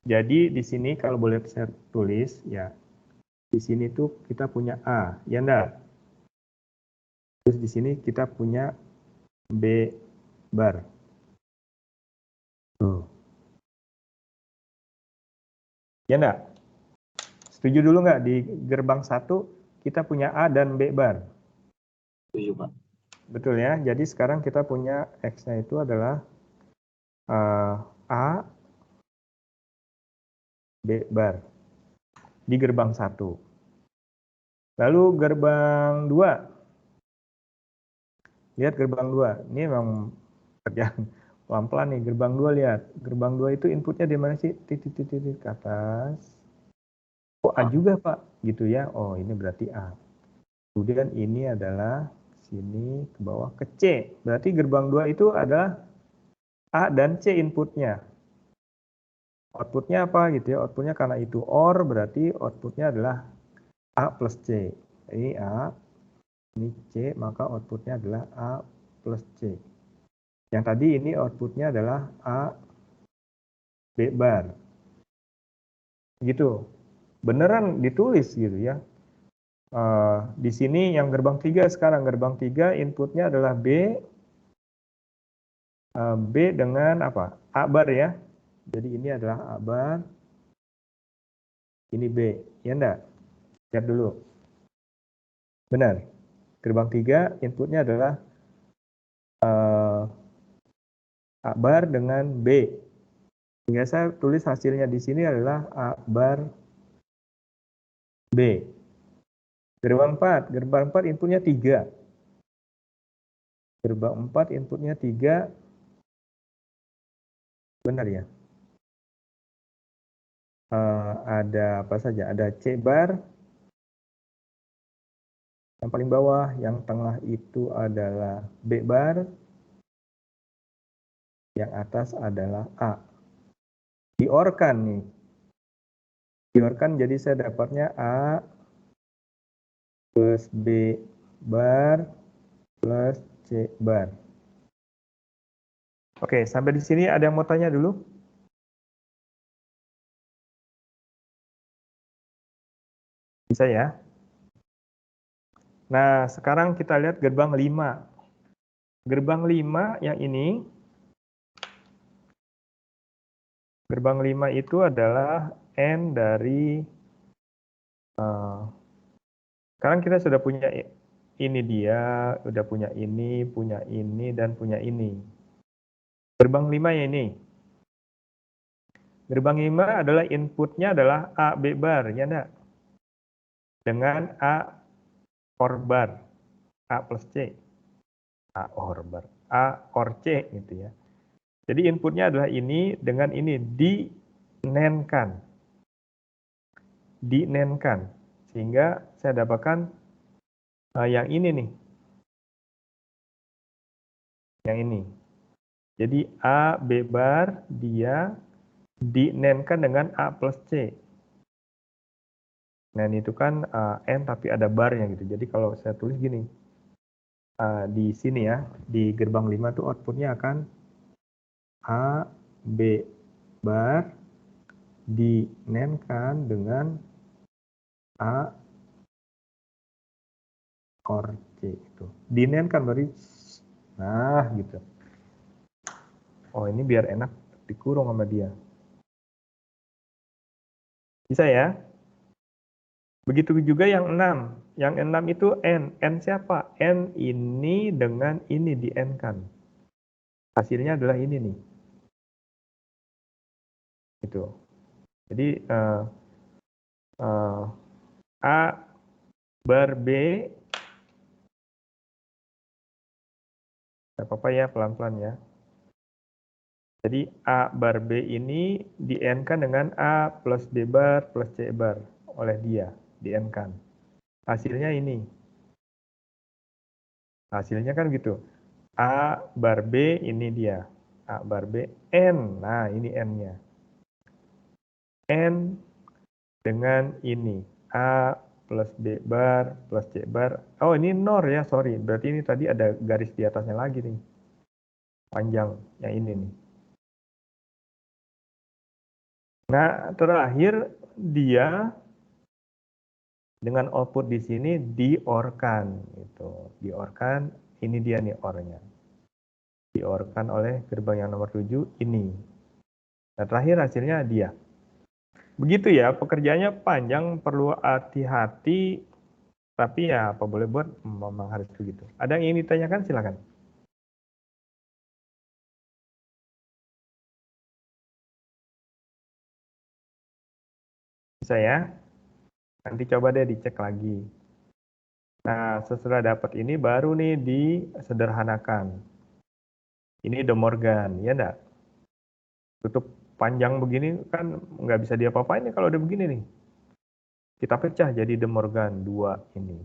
[SPEAKER 1] Jadi di sini kalau boleh saya tulis ya, di sini tuh kita punya A, ya enggak? Terus di sini kita punya B bar. Tuh. Ya enggak? Setuju dulu nggak di gerbang 1 kita punya A dan B bar?
[SPEAKER 2] Setuju, Pak.
[SPEAKER 1] Betul ya. Jadi sekarang kita punya X-nya itu adalah A, B bar di gerbang 1. Lalu gerbang 2. Lihat gerbang 2. Ini memang kerjaan pelan-pelan nih. Gerbang 2 lihat. Gerbang 2 itu inputnya di mana sih? Titik ke atas. Oh, A juga, Pak. Gitu ya. Oh, ini berarti A. Kemudian ini adalah sini ke bawah ke C. Berarti gerbang 2 itu adalah A dan C inputnya. Outputnya apa gitu ya? Outputnya karena itu OR berarti outputnya adalah A plus C. Ini A, ini C, maka outputnya adalah A plus C. Yang tadi ini outputnya adalah A B bar. Gitu. Beneran ditulis gitu ya. Di sini yang gerbang 3 sekarang. Gerbang 3 inputnya adalah B. B dengan apa? A bar ya. Jadi ini adalah A bar. Ini B. Ya enggak? Lihat dulu. Benar. Gerbang 3 inputnya adalah A bar dengan B. Sehingga saya tulis hasilnya di sini adalah A bar B. Gerbang 4. Gerbang 4 inputnya 3. Gerbang 4 inputnya 3. Benar ya? Ada apa saja? Ada C bar. Yang paling bawah, yang tengah itu adalah B bar. Yang atas adalah A. Di-OR-kan nih. Diorkan jadi saya dapatnya A plus B bar plus C bar. Oke, sampai di sini ada yang mau tanya dulu? Bisa ya? Nah, sekarang kita lihat gerbang 5. Gerbang 5 yang ini, gerbang 5 itu adalah N dari, sekarang kita sudah punya ini dia, udah punya ini, dan punya ini. Gerbang 5 ya ini. Gerbang 5 adalah inputnya adalah A, B bar, ya enggak? Dengan A OR bar, A plus C. A OR bar, A OR C gitu ya. Jadi inputnya adalah ini dengan ini dinenkan. Dinenkan. Sehingga saya dapatkan yang ini nih. Yang ini. Jadi A, B bar, dia dinenkan dengan A plus C. Nen itu kan N tapi ada barnya gitu. Jadi kalau saya tulis gini, di sini ya, di gerbang 5 tuh outputnya akan A, B bar dinenkan dengan A OR C itu. Dinenkan berarti, nah gitu. Oh ini biar enak dikurung sama dia. Bisa ya? Begitu juga yang 6. Yang 6 itu N. N siapa? N ini dengan ini di N kan. Hasilnya adalah ini nih. Gitu. Jadi A bar B, tidak apa-apa ya, pelan-pelan ya. Jadi A bar B ini di N-kan dengan A plus B bar plus C bar oleh dia, di N-kan. Hasilnya ini. Hasilnya kan gitu. A bar B ini dia. A bar B N. Nah ini N-nya. N dengan ini. A plus B bar plus C bar. Oh ini NOR ya, sorry. Berarti ini tadi ada garis di atasnya lagi nih. Panjang. Yang ini nih. Nah terakhir dia dengan output di sini di-OR-kan. Gitu. Di-OR-kan, ini dia nih OR-nya. Di-OR-kan oleh gerbang yang nomor 7 ini. Nah terakhir hasilnya dia. Begitu ya, pekerjaannya panjang, perlu hati-hati, tapi ya apa boleh buat, memang harus begitu. Ada yang ingin ditanyakan, silakan. Bisa ya? Nanti coba deh dicek lagi. Nah, setelah dapat ini baru nih disederhanakan. Ini De Morgan, ya enggak? Tutup panjang begini kan nggak bisa diapa-apain nih kalau udah begini nih. Kita pecah jadi De Morgan 2 ini.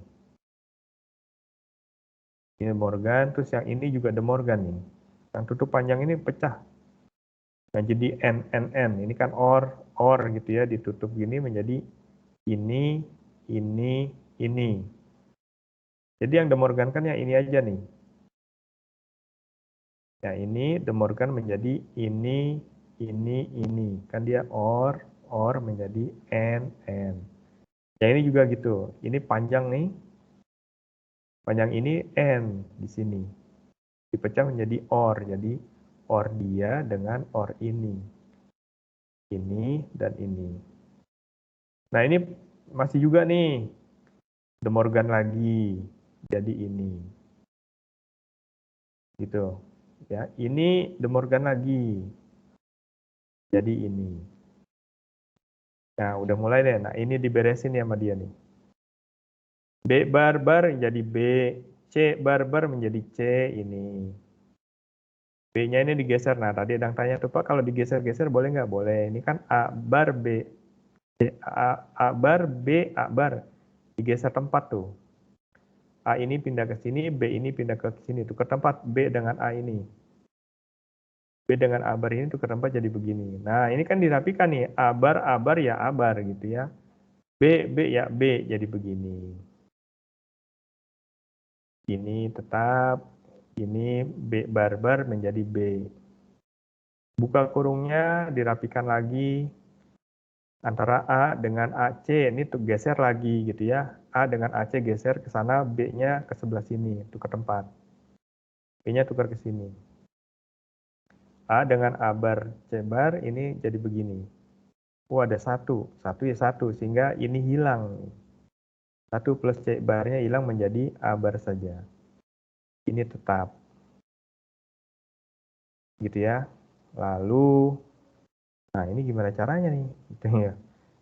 [SPEAKER 1] Ini De Morgan, terus yang ini juga De Morgan nih. Yang tutup panjang ini pecah. Nah jadi N. Ini kan OR gitu ya, ditutup gini menjadi ini. Jadi yang De Morgan kan yang ini aja nih. Ya ini De Morgan menjadi ini. Kan dia OR menjadi N. Ya ini juga gitu. Ini panjang nih. Panjang ini N di sini. Dipecah menjadi OR. Jadi OR dia dengan OR ini. Ini dan ini. Nah ini masih juga nih. De Morgan lagi. Jadi ini. Gitu. Ya, ini De Morgan lagi. Jadi ini. Nah, udah mulai deh. Nah, ini diberesin ya sama dia nih. B bar jadi B, C bar menjadi C ini. B-nya ini digeser. Nah, tadi ada yang tanya tuh, Pak, kalau digeser-geser boleh nggak? Boleh. Ini kan A bar B. A bar. Digeser tempat tuh. A ini pindah ke sini, B ini pindah ke sini. Tuh ke tempat B dengan A ini. B dengan A bar ini tukar tempat jadi begini. Nah, ini kan dirapikan nih, A bar ya A bar gitu ya. B ya B jadi begini. Ini tetap, ini B bar menjadi B. Buka kurungnya, dirapikan lagi antara A dengan AC, ini tuh geser lagi gitu ya. A dengan AC geser ke sana, B-nya ke sebelah sini, tukar tempat. B-nya tukar ke sini. A dengan A bar, C bar, ini jadi begini. Oh, ada satu ya satu, sehingga ini hilang. 1 plus C barnya hilang menjadi A bar saja. Ini tetap. Gitu ya. Lalu, nah ini gimana caranya nih? Gitu ya.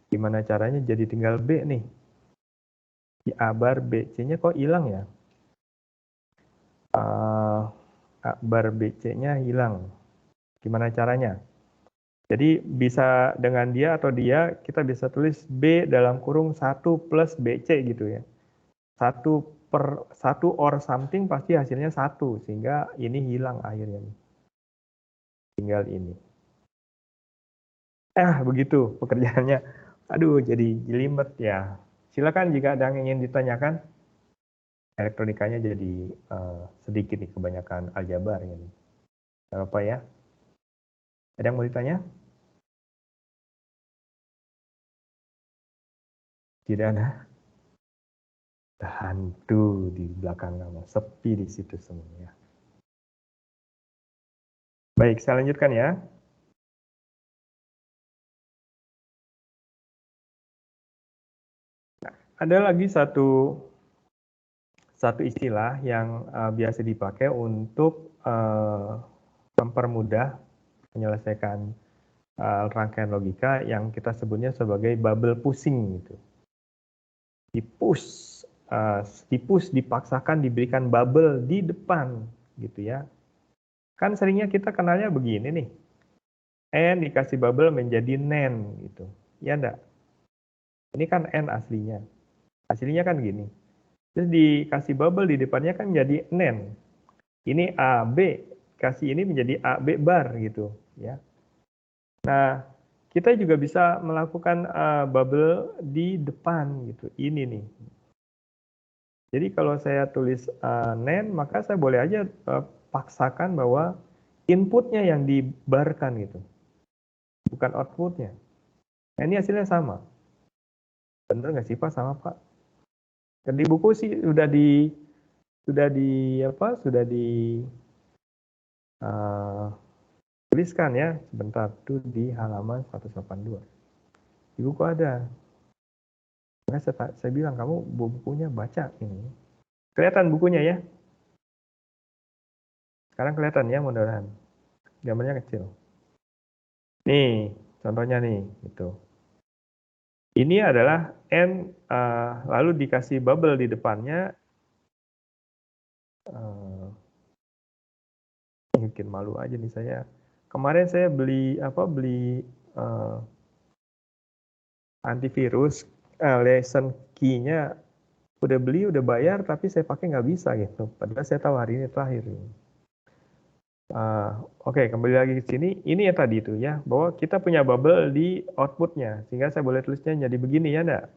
[SPEAKER 1] Gimana caranya jadi tinggal B nih? Di A bar B, C-nya kok hilang ya? A bar BC-nya hilang. Gimana caranya? Jadi bisa dengan dia atau dia, kita bisa tulis B dalam kurung 1 plus BC gitu ya. 1 or something pasti hasilnya 1, sehingga ini hilang akhirnya. Tinggal ini. Begitu pekerjaannya. Aduh, jadi jelimet ya. Silakan jika ada yang ingin ditanyakan. Elektronikanya jadi sedikit nih, kebanyakan aljabar ini. Gak apa-apa ya. Ada yang mau ditanya? Tidak ada. Hantu di belakang kamu, sepi di situ semuanya. Baik, saya lanjutkan ya. Nah, ada lagi satu istilah yang biasa dipakai untuk mempermudah menyelesaikan rangkaian logika yang kita sebutnya sebagai bubble pushing gitu. Dipush, dipaksakan diberikan bubble di depan gitu ya. Kan seringnya kita kenalnya begini nih. N dikasih bubble menjadi nen gitu. Ya enggak? Ini kan N aslinya. Aslinya kan gini. Terus dikasih bubble di depannya kan jadi nen. Ini AB, kasih ini menjadi AB bar gitu ya. Nah, kita juga bisa melakukan bubble di depan gitu. Ini nih. Jadi kalau saya tulis nen, maka saya boleh aja paksakan bahwa inputnya yang dibarkan gitu, bukan outputnya. Nah, ini hasilnya sama. Bener nggak sih Pak? Sama Pak? Dan di buku sih sudah tuliskan ya, sebentar tuh di halaman 182. Di buku ada. Maka saya bilang, kamu bukunya baca ini. Kelihatan bukunya ya? Sekarang kelihatan ya, mudah-mudahan. Gambarnya kecil. Nih, contohnya nih, gitu. Ini adalah N, lalu dikasih bubble di depannya. Mungkin malu aja nih saya. Kemarin saya beli antivirus, lesson key-nya udah beli, udah bayar, tapi saya pakai nggak bisa gitu. Padahal saya tahu hari ini terakhir. Oke, kembali lagi ke sini. Ini ya tadi itu ya, bahwa kita punya bubble di outputnya, sehingga saya boleh tulisnya jadi begini ya enggak?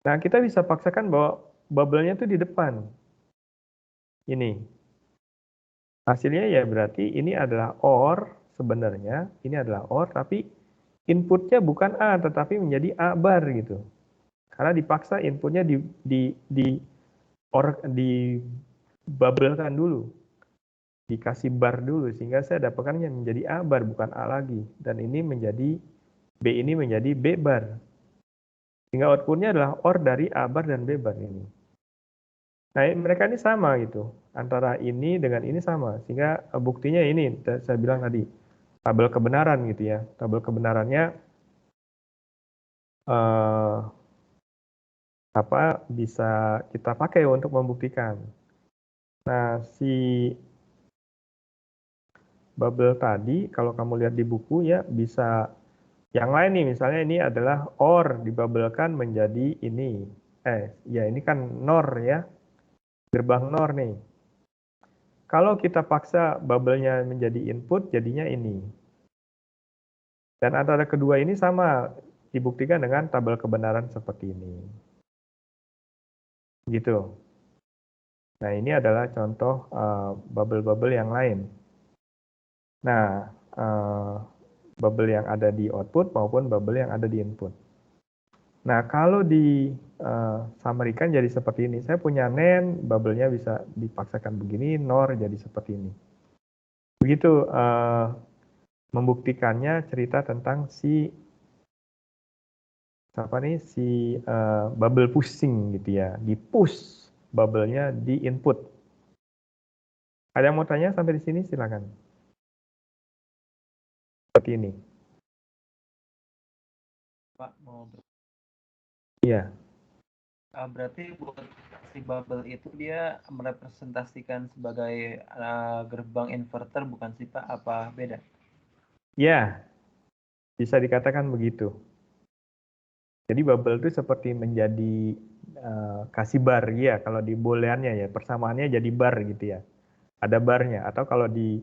[SPEAKER 1] Nah, kita bisa paksakan bahwa bubble-nya itu di depan. Ini. Hasilnya ya berarti ini adalah OR sebenarnya, ini adalah OR, tapi inputnya bukan A, tetapi menjadi A bar gitu. Karena dipaksa inputnya dibubble-kan dulu. Dikasih bar dulu, sehingga saya dapatkannya menjadi A bar, bukan A lagi. Dan ini menjadi, B ini menjadi B bar. Sehingga outputnya adalah OR dari A bar dan B bar ini. Nah, mereka ini sama gitu. Antara ini dengan ini sama. Sehingga buktinya ini, saya bilang tadi, tabel kebenaran gitu ya. Tabel kebenarannya bisa kita pakai untuk membuktikan. Nah, si bubble tadi, kalau kamu lihat di buku ya, bisa yang lain nih, misalnya ini adalah OR dibubble-kan menjadi ini. Ya ini kan NOR ya. Gerbang NOR nih. kalau kita paksa bubble-nya menjadi input, jadinya ini. Dan antara kedua ini sama, dibuktikan dengan tabel kebenaran seperti ini. Gitu. Nah, ini adalah contoh bubble-bubble yang lain. Nah, bubble yang ada di output maupun bubble yang ada di input. Nah, kalau di summary-kan jadi seperti ini. Saya punya NaN, bubble-nya bisa dipaksakan begini, NOR jadi seperti ini. Begitu membuktikannya cerita tentang si bubble pushing gitu ya. Di-push bubble-nya di input. Ada yang mau tanya sampai di sini? Silakan. Seperti ini.
[SPEAKER 5] Pak, mau
[SPEAKER 1] Iya.
[SPEAKER 5] berarti buat si bubble itu dia merepresentasikan sebagai gerbang inverter bukan sih Pak? Apa beda?
[SPEAKER 1] Ya, bisa dikatakan begitu. Jadi bubble itu seperti menjadi kasih bar ya, kalau di booleannya ya, persamaannya jadi bar gitu ya. Ada barnya, atau kalau di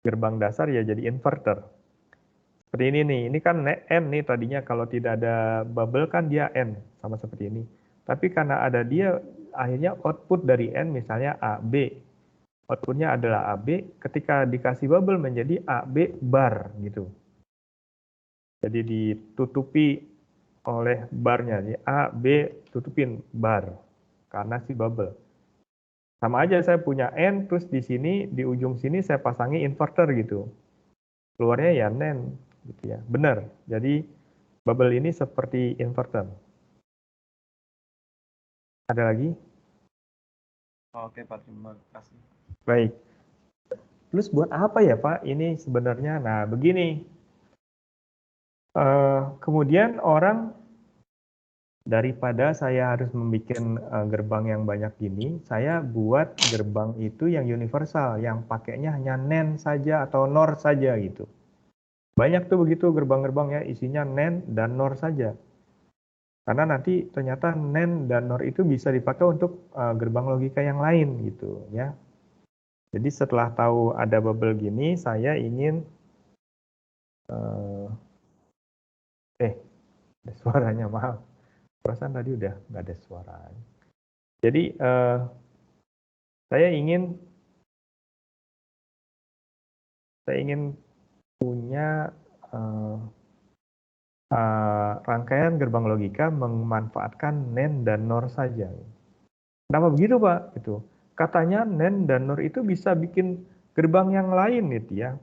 [SPEAKER 1] gerbang dasar ya jadi inverter. Seperti ini nih, ini kan N nih tadinya kalau tidak ada bubble kan dia N, sama seperti ini. Tapi karena ada dia, akhirnya output dari N misalnya AB. Outputnya adalah AB, ketika dikasih bubble menjadi AB bar gitu. Jadi ditutupi oleh barnya, jadi A, B tutupin bar, karena si bubble. Sama aja saya punya N, terus di sini, di ujung sini saya pasangi inverter gitu. Keluarnya ya NaN, gitu ya. Benar, jadi bubble ini seperti inverter. Ada lagi?
[SPEAKER 5] Oke Pak, terima kasih.
[SPEAKER 1] Baik. Terus buat apa ya Pak ini sebenarnya? Nah begini, kemudian orang daripada saya harus membuat gerbang yang banyak gini, saya buat gerbang itu yang universal, yang pakainya hanya NaN saja atau NOR saja gitu. Banyak tuh begitu gerbang-gerbang ya isinya NaN dan NOR saja. Karena nanti ternyata NaN dan NOR itu bisa dipakai untuk gerbang logika yang lain gitu ya. Jadi setelah tahu ada bubble gini, saya ingin ada suaranya, maaf. Perasaan tadi udah nggak ada suara. Jadi saya ingin punya rangkaian gerbang logika memanfaatkan NaN dan NOR saja. Kenapa begitu Pak? Itu katanya NaN dan NOR itu bisa bikin gerbang yang lain gitu ya.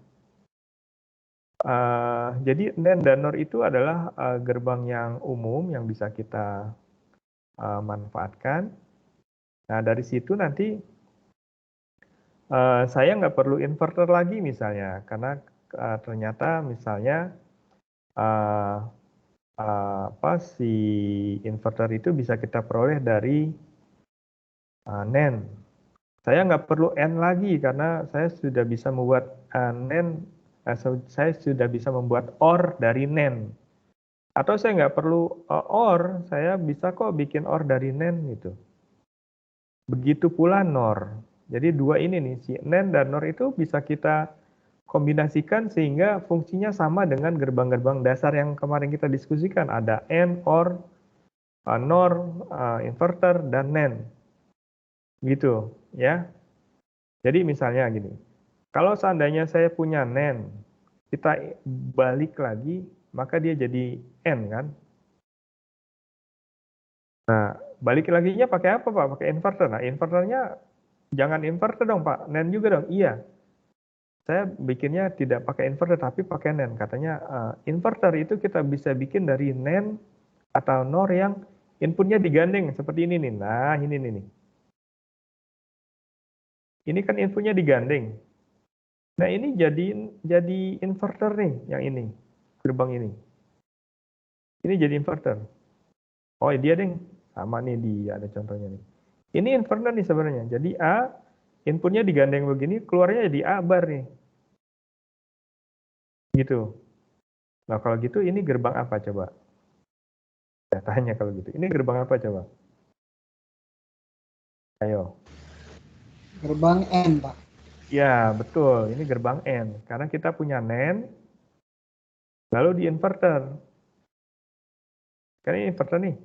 [SPEAKER 1] Jadi NaN dan NOR itu adalah gerbang yang umum yang bisa kita manfaatkan. Nah dari situ nanti saya nggak perlu inverter lagi misalnya, karena ternyata misalnya si inverter itu bisa kita peroleh dari NaN. Saya nggak perlu N lagi karena saya sudah bisa membuat NaN, saya sudah bisa membuat OR dari NaN. Atau saya nggak perlu OR, saya bisa kok bikin OR dari NaN gitu. Begitu pula NOR. Jadi dua ini nih, si NaN dan NOR itu bisa kita kombinasikan sehingga fungsinya sama dengan gerbang-gerbang dasar yang kemarin kita diskusikan. Ada N, OR, NOR, inverter, dan NaN. Gitu ya. Jadi misalnya gini, kalau seandainya saya punya NaN, kita balik lagi, maka dia jadi N kan. Nah, balik laginya pakai apa Pak? Pakai inverter. Nah, inverternya jangan inverter dong Pak, NaN juga dong. Iya. Saya bikinnya tidak pakai inverter tapi pakai NaN. Katanya inverter itu kita bisa bikin dari NaN atau NOR yang inputnya digandeng seperti ini nih. Nah, ini nih. Ini kan inputnya digandeng. Nah, ini jadi inverter nih yang ini. Gerbang ini. Ini jadi inverter. Oh, dia deh. Sama nih dia ada contohnya nih. Ini inverter nih sebenarnya. Jadi A inputnya digandeng begini, keluarnya jadi A bar nih. Gitu. Nah, kalau gitu ini gerbang apa coba? Saya tanya kalau gitu. Ini gerbang apa coba? Ayo.
[SPEAKER 6] Gerbang N, Pak.
[SPEAKER 1] Ya, betul. Ini gerbang N. Karena kita punya NAND, lalu di inverter. Karena ini inverter nih.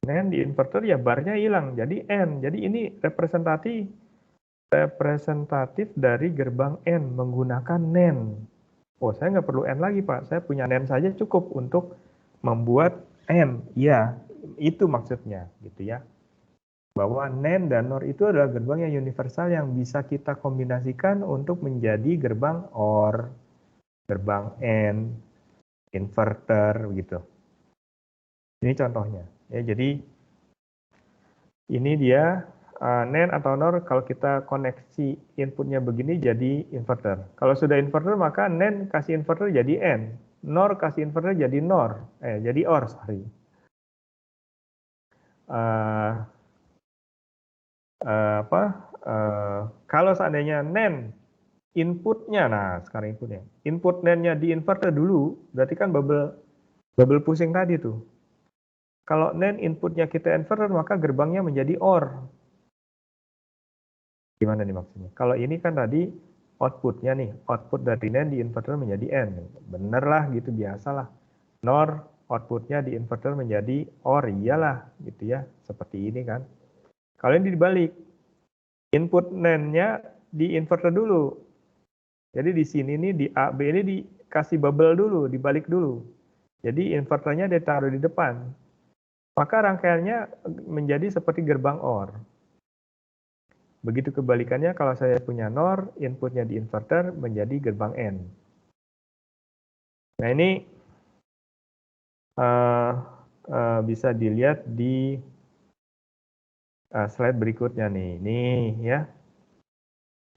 [SPEAKER 1] NAND di inverter ya barnya hilang, jadi N. Jadi ini representatif dari gerbang N menggunakan NAND. Oh, saya nggak perlu N lagi, Pak. Saya punya NAND saja cukup untuk membuat N. Iya, itu maksudnya, gitu ya. Bahwa NAND dan NOR itu adalah gerbang yang universal yang bisa kita kombinasikan untuk menjadi gerbang OR, gerbang AND, inverter, gitu. Ini contohnya. Ya, jadi ini dia NAND atau NOR kalau kita koneksi inputnya begini jadi inverter. Kalau sudah inverter maka NAND kasih inverter jadi N, NOR kasih inverter jadi jadi OR, sorry. Kalau seandainya NAND inputnya, nah sekarang input NAND-nya di inverter dulu, berarti kan bubble pusing tadi tuh. Kalau NAND inputnya kita inverter, maka gerbangnya menjadi OR. Gimana nih maksudnya? Kalau ini kan tadi outputnya nih, output dari NAND di inverter menjadi N. Bener lah gitu, biasalah. NOR outputnya di inverter menjadi OR, iyalah gitu ya, seperti ini kan. Kalau ini dibalik, input NAND-nya di inverter dulu. Jadi di sini nih di A, B ini dikasih bubble dulu, dibalik dulu. Jadi inverternya ditaruh di depan. Maka rangkaiannya menjadi seperti gerbang OR. Begitu kebalikannya kalau saya punya NOR, inputnya di inverter menjadi gerbang N. Nah ini bisa dilihat di slide berikutnya nih. Nih ya.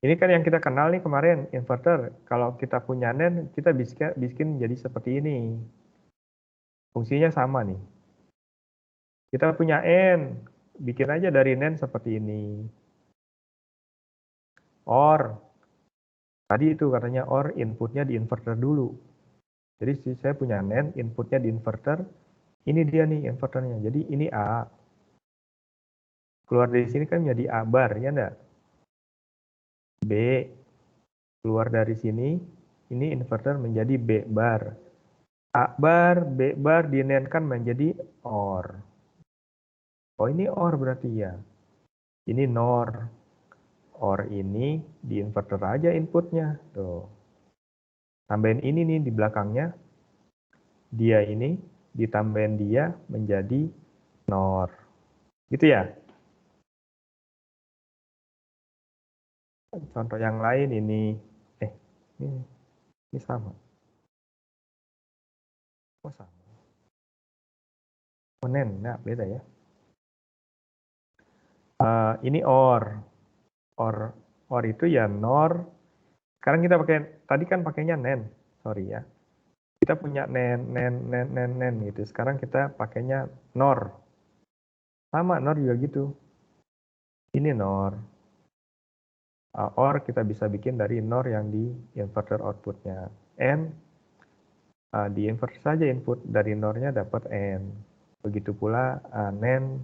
[SPEAKER 1] Ini kan yang kita kenal nih kemarin, inverter. Kalau kita punya NAND, kita bikin jadi seperti ini. Fungsinya sama nih. Kita punya N, bikin aja dari NAND seperti ini. OR, tadi itu katanya OR inputnya di inverter dulu. Jadi saya punya NAND, inputnya di inverter. Ini dia nih inverternya. Jadi ini A. Keluar dari sini kan menjadi A bar, ya enggak? B. Keluar dari sini, ini inverter menjadi B bar. A bar, B bar dinenkan menjadi OR. Oh ini OR berarti ya. Ini NOR. OR ini di inverter aja inputnya. Tuh. Tambahin ini nih di belakangnya. Dia ini ditambahin dia menjadi NOR. Gitu ya. Contoh yang lain ini. Ini sama. Oh sama. Komponen, nah beda ya. Ini OR. OR itu ya NOR. Sekarang kita pakai, tadi kan pakainya NAND. Sorry ya. Kita punya NAND gitu. Sekarang kita pakainya NOR. Sama, NOR juga gitu. Ini NOR. OR kita bisa bikin dari NOR yang di inverter outputnya. N, di inverter saja input dari NOR-nya dapat N. Begitu pula NAND,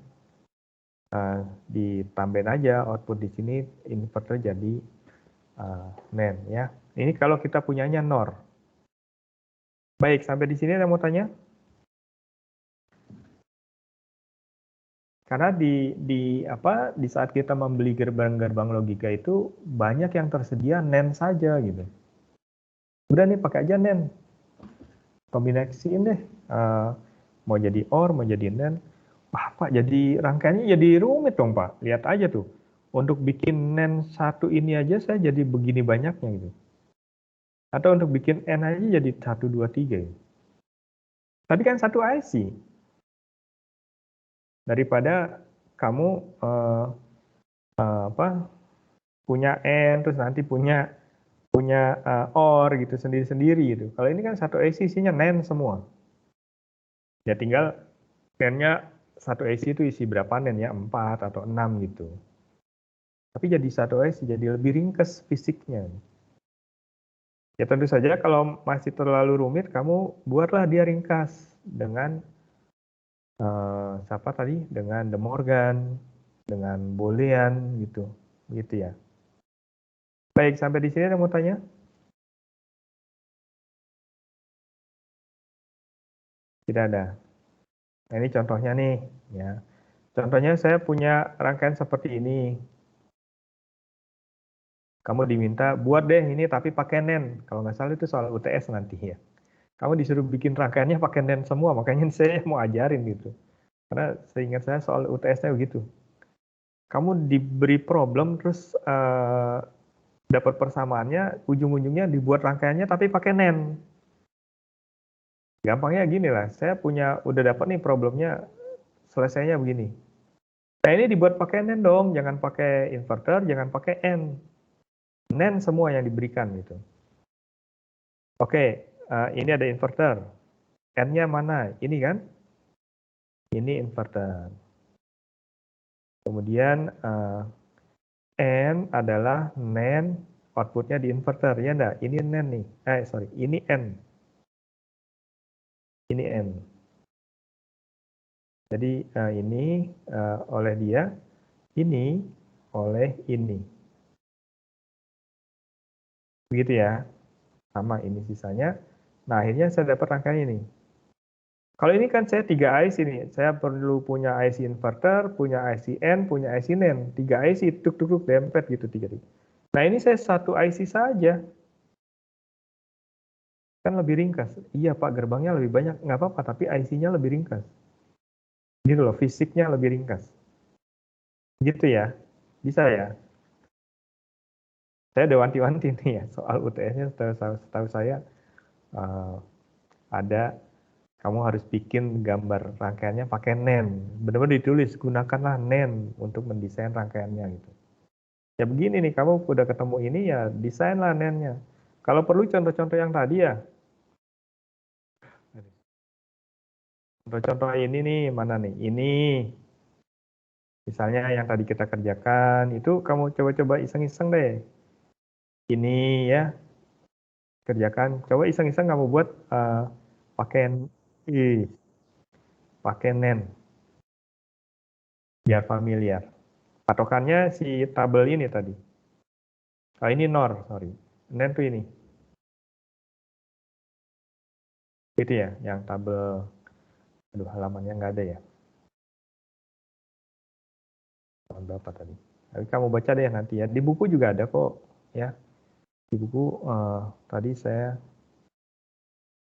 [SPEAKER 1] ditambahin aja output di sini inverter jadi NAND ya. Ini kalau kita punyanya NOR. Baik, sampai di sini ada mau tanya? Karena di saat kita membeli gerbang-gerbang logika itu banyak yang tersedia NAND saja gitu. Udah nih pakai aja NAND. Kombinasiin deh. Mau jadi OR, mau jadi NAND. Wah, Pak, jadi rangkaiannya jadi rumit dong, Pak. Lihat aja tuh. Untuk bikin NAND satu ini aja saya jadi begini banyaknya gitu. Atau untuk bikin N aja jadi 1, 2, 3 gitu. Tapi kan satu IC. Daripada kamu punya N terus nanti punya OR gitu sendiri-sendiri gitu. Kalau ini kan satu IC isinya NAND semua. Ya tinggal NAND-nya satu IC itu isi berapa NAND ya? 4 atau 6 gitu. Tapi jadi satu IC jadi lebih ringkas fisiknya. Ya tentu saja kalau masih terlalu rumit kamu buatlah dia ringkas dengan siapa tadi? Dengan De Morgan, dengan Boolean gitu ya. Baik, sampai di sini ada mau tanya? Tidak ada. Nah, ini contohnya nih, ya. Contohnya saya punya rangkaian seperti ini. Kamu diminta buat deh ini tapi pakai NEN. Kalau nggak salah itu soal UTS nanti ya. Kamu disuruh bikin rangkaiannya pakai NEN semua, makanya saya mau ajarin gitu. Karena seingat saya soal UTS-nya begitu. Kamu diberi problem terus dapat persamaannya, ujung-ujungnya dibuat rangkaiannya tapi pakai NEN. Gampangnya gini lah, saya udah dapat nih problemnya, selesainya begini. Nah ini dibuat pakai NEN dong, jangan pakai inverter, jangan pakai N. NEN semua yang diberikan gitu. Oke, ini ada inverter. N-nya mana? Ini kan? Ini inverter. Kemudian N adalah NAND, outputnya di inverter, ya enggak? Ini NAND nih. Sorry, ini N. Ini N. Jadi ini oleh dia, ini oleh ini. Begitu ya. Sama ini sisanya. Nah, akhirnya saya dapat rangkaian ini. Kalau ini kan saya 3 IC nih. Saya perlu punya IC inverter, punya IC N, punya IC NAND. 3 IC, tuk-tuk-tuk, dempet gitu 3. Nah, ini saya 1 IC saja. Kan lebih ringkas. Iya Pak, gerbangnya lebih banyak. Nggak apa-apa, tapi IC-nya lebih ringkas. Gitu loh, fisiknya lebih ringkas. Gitu ya. Bisa ya. Saya udah wanti-wanti nih ya, soal UTS-nya setahu saya ada, kamu harus bikin gambar rangkaiannya pakai NAND. Benar-benar ditulis, gunakanlah NAND untuk mendesain rangkaiannya gitu. Ya begini nih, kamu udah ketemu ini ya, desainlah NAND-nya. Kalau perlu contoh-contoh yang tadi ya. Contoh-contoh ini nih, mana nih? Ini. Misalnya yang tadi kita kerjakan, itu kamu coba-coba iseng-iseng deh. Ini ya, kerjakan. Coba iseng-iseng kamu buat pakai NAND. Biar familiar. Patokannya si tabel ini tadi. Ini NOR, sorry. NAND tuh ini. Gitu ya, yang tabel. Aduh, halamannya nggak ada ya. Berapa tadi? Tapi kamu baca deh nanti ya. Di buku juga ada kok ya. Di buku tadi saya.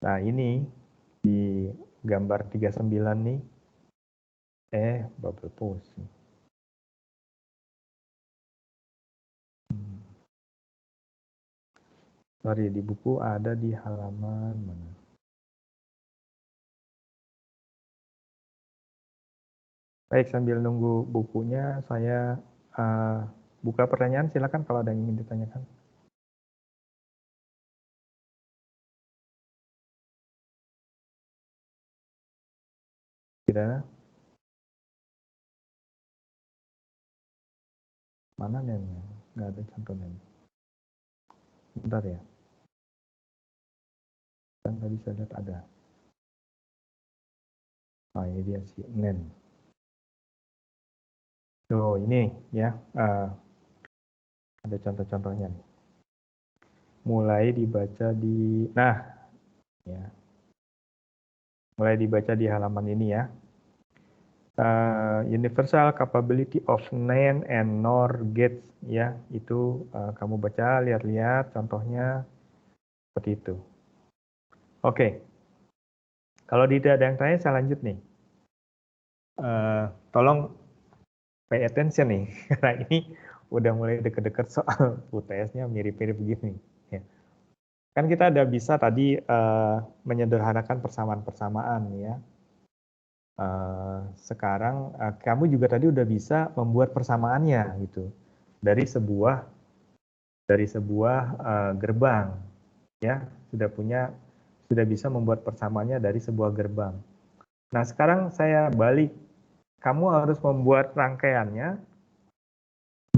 [SPEAKER 1] Nah ini di gambar 39 nih. Bubble post. Sorry, di buku ada di halaman mana? Baik, sambil nunggu bukunya, saya buka pertanyaan. Silakan kalau ada yang ingin ditanyakan. Tidak. Mana NAND-nya? Nggak ada contoh NAND. Bentar ya. Kan tadi saya lihat ada. Ini dia si NAND. Tuh, ini ya. Ada contoh-contohnya nih. Mulai dibaca di... Nah, ya. Mulai dibaca di halaman ini ya. Universal Capability of NAND and NOR Gates ya, itu kamu baca, lihat-lihat contohnya seperti itu. Oke, kalau tidak ada yang tanya saya lanjut nih. Tolong pay attention nih, karena ini udah mulai deket-deket soal UTS-nya mirip-mirip begini. Ya. Kan kita ada bisa tadi menyederhanakan persamaan-persamaan ya. Sekarang kamu juga tadi udah bisa membuat persamaannya gitu dari sebuah gerbang ya, sudah bisa membuat persamaannya dari sebuah gerbang. Nah sekarang saya balik, kamu harus membuat rangkaiannya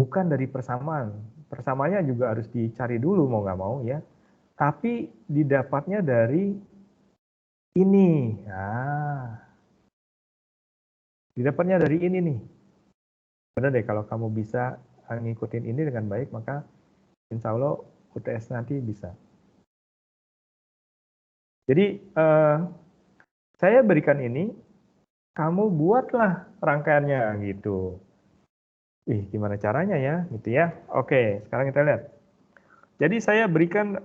[SPEAKER 1] bukan dari persamaannya juga harus dicari dulu mau nggak mau ya, tapi didapatnya dari ini. Didapatnya dari ini nih. Benar deh, kalau kamu bisa ngikutin ini dengan baik, maka Insya Allah UTS nanti bisa. Jadi saya berikan ini, kamu buatlah rangkaiannya gitu. Gimana caranya ya, gitu ya. Oke, sekarang kita lihat. Jadi saya berikan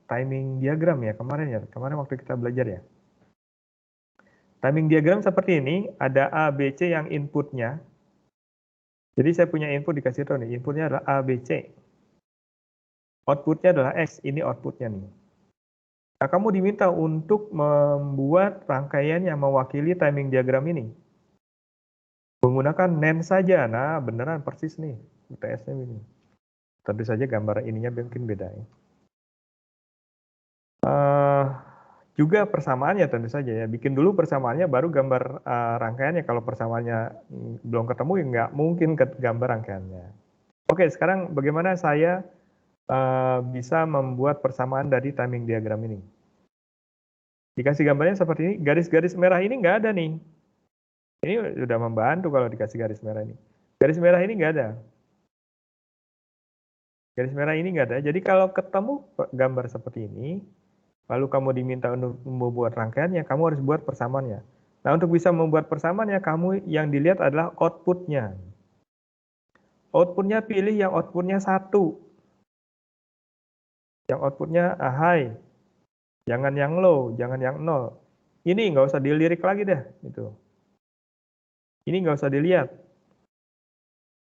[SPEAKER 1] timing diagram ya kemarin waktu kita belajar ya. Timing diagram seperti ini, ada A, B, C yang inputnya. Jadi saya punya input dikasih tahu nih, inputnya adalah A, B, C. Outputnya adalah X, ini outputnya nih. Nah, kamu diminta untuk membuat rangkaian yang mewakili timing diagram ini. Menggunakan NAND saja, nah beneran persis nih, UTS-nya ini. Tentu saja gambar ininya mungkin beda ya. Juga persamaannya tentu saja ya, bikin dulu persamaannya baru gambar rangkaiannya. Kalau persamaannya belum ketemu ya nggak mungkin gambar rangkaiannya. Oke, sekarang bagaimana saya bisa membuat persamaan dari timing diagram ini. Dikasih gambarnya seperti ini, garis-garis merah ini nggak ada nih. Ini sudah membantu kalau dikasih garis merah ini. Garis merah ini nggak ada. Garis merah ini nggak ada. Jadi kalau ketemu gambar seperti ini, lalu kamu diminta untuk membuat rangkaiannya, kamu harus buat persamaannya. Nah, untuk bisa membuat persamaannya, kamu yang dilihat adalah outputnya. Outputnya pilih yang outputnya 1. Yang outputnya high. Jangan yang low, jangan yang 0. Ini nggak usah dilirik lagi deh. Gitu. Ini nggak usah dilihat.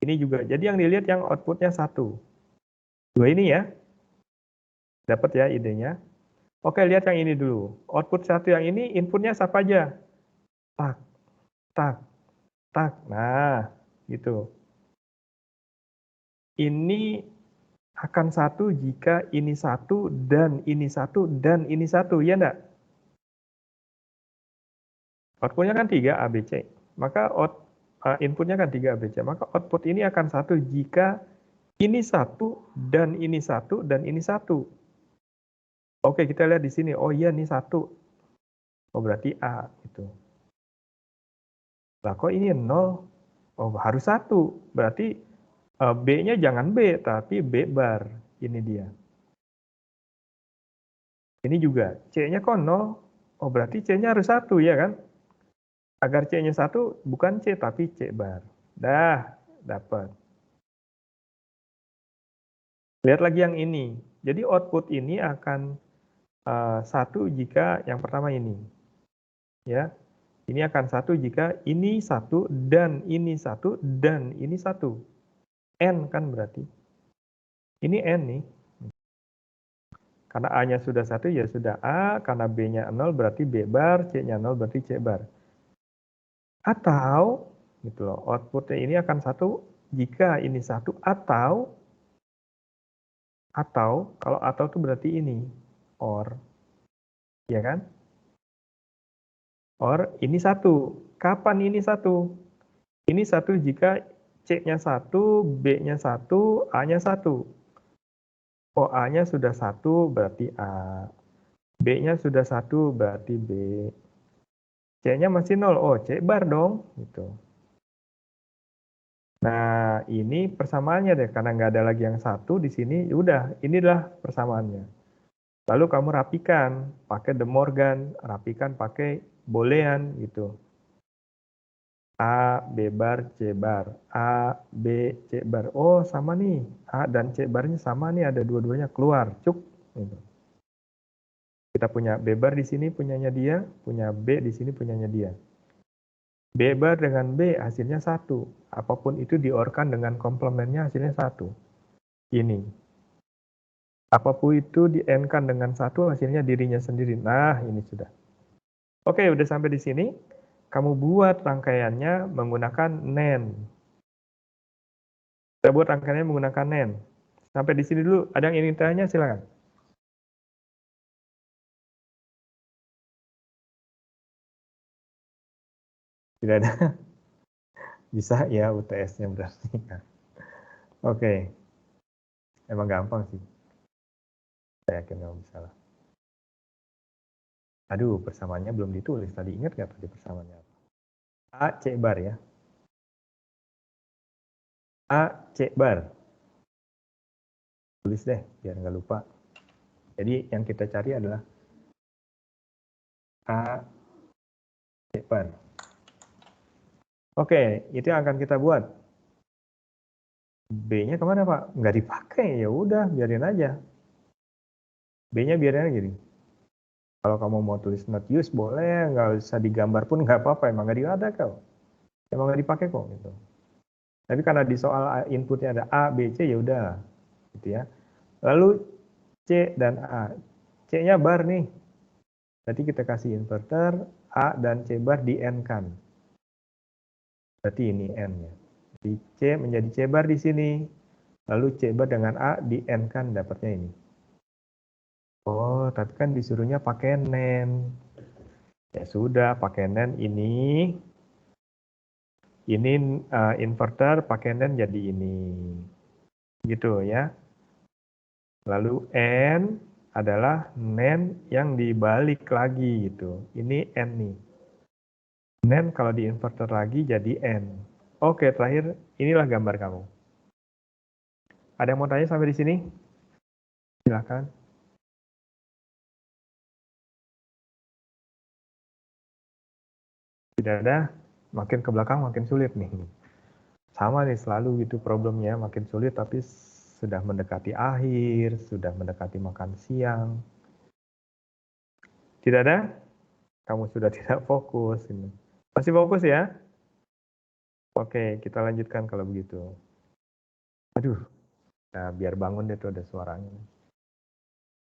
[SPEAKER 1] Ini juga. Jadi yang dilihat yang outputnya 1. 2 ini ya. Dapat ya idenya. Oke, lihat yang ini dulu. Output 1 yang ini, inputnya siapa aja? Tak, tak, tak. Nah, gitu. Ini akan 1 jika ini 1 dan ini 1 dan ini 1, ya enggak? Outputnya kan 3 ABC. Maka inputnya kan 3 ABC. Maka output ini akan 1 jika ini 1 dan ini 1 dan ini 1. Oke, kita lihat di sini. Oh iya, ini 1. Oh, berarti A gitu. Lah kok ini 0? Oh, harus 1. Berarti B-nya jangan B, tapi B bar. Ini dia. Ini juga. C-nya kok 0? Oh, berarti C-nya harus 1, ya kan? Agar C-nya 1, bukan C, tapi C bar. Dah, dapat. Lihat lagi yang ini. Jadi output ini akan 1 jika yang pertama ini. Ya. Ini akan 1 jika ini 1 dan ini 1 dan ini 1. N kan berarti. Ini N nih. Karena A-nya sudah 1 ya sudah A, karena B-nya 0 berarti B bar, C-nya 0 berarti C bar. Atau gitu loh, outputnya ini akan 1 jika ini 1 atau kalau atau itu berarti ini or. Ya kan? Or ini 1. Kapan ini 1? Ini 1 jika C-nya 1, B-nya 1, A-nya 1. Oh, A-nya sudah 1 berarti A. B-nya sudah 1 berarti B. C-nya masih 0. Oh, C bar dong. Gitu. Nah, ini persamaannya deh. Karena nggak ada lagi yang 1 di sini. Udah, inilah persamaannya. Lalu kamu rapikan. Pakai De Morgan. Rapikan pakai boolean gitu. A, B bar, C bar. A, B, C bar. Oh, sama nih. A dan C barnya sama nih. Ada dua-duanya keluar. Cuk. Gitu. Kita punya B bar di sini punyanya dia. Punya B di sini punyanya dia. B bar dengan B hasilnya 1. Apapun itu diorkan dengan komplemennya hasilnya 1. Ini. Apapun itu di N-kan dengan 1 hasilnya dirinya sendiri. Nah, ini sudah. Oke, udah sampai di sini. Kamu buat rangkaiannya menggunakan NAND. Kita buat rangkaiannya menggunakan NAND. Sampai di sini dulu. Ada yang ingin tanya? Silakan. Tidak ada. Bisa ya UTS-nya berarti. Oke. Emang gampang sih. Saya yakin kamu bisa lah. Aduh, persamaannya belum ditulis. Tadi ingat nggak tadi persamaannya apa? A, C bar ya. A, C bar. Tulis deh, biar nggak lupa. Jadi yang kita cari adalah A, cebar. Oke, itu yang akan kita buat. B-nya kemana Pak? Nggak dipakai, ya udah biarin aja. B-nya biarin aja gini. Kalau kamu mau tulis not use boleh, nggak usah digambar pun nggak apa-apa, emang nggak ada kok. Emang nggak dipakai kok gitu. Tapi karena di soal inputnya ada A, B, C, ya udah, gitu ya. Lalu C dan A. C-nya bar nih. Berarti kita kasih inverter, A dan C bar di N-kan. Berarti ini N-nya. Jadi C menjadi C bar di sini. Lalu C bar dengan A di N-kan dapatnya ini. Oh, tapi kan disuruhnya pakai NAND. Ya sudah, pakai NAND ini. Ini inverter pakai NAND jadi ini. Gitu ya. Lalu N adalah NAND yang dibalik lagi gitu. Ini N nih. NAND kalau di inverter lagi jadi N. Oke, terakhir inilah gambar kamu. Ada yang mau tanya sampai di sini? Silakan. Tidak ada, makin ke belakang makin sulit nih. Sama nih selalu gitu problemnya, makin sulit tapi sudah mendekati akhir, sudah mendekati makan siang. Tidak ada? Kamu sudah tidak fokus. Ini. Masih fokus ya? Oke, kita lanjutkan kalau begitu. Aduh, nah biar bangun deh tuh ada suaranya.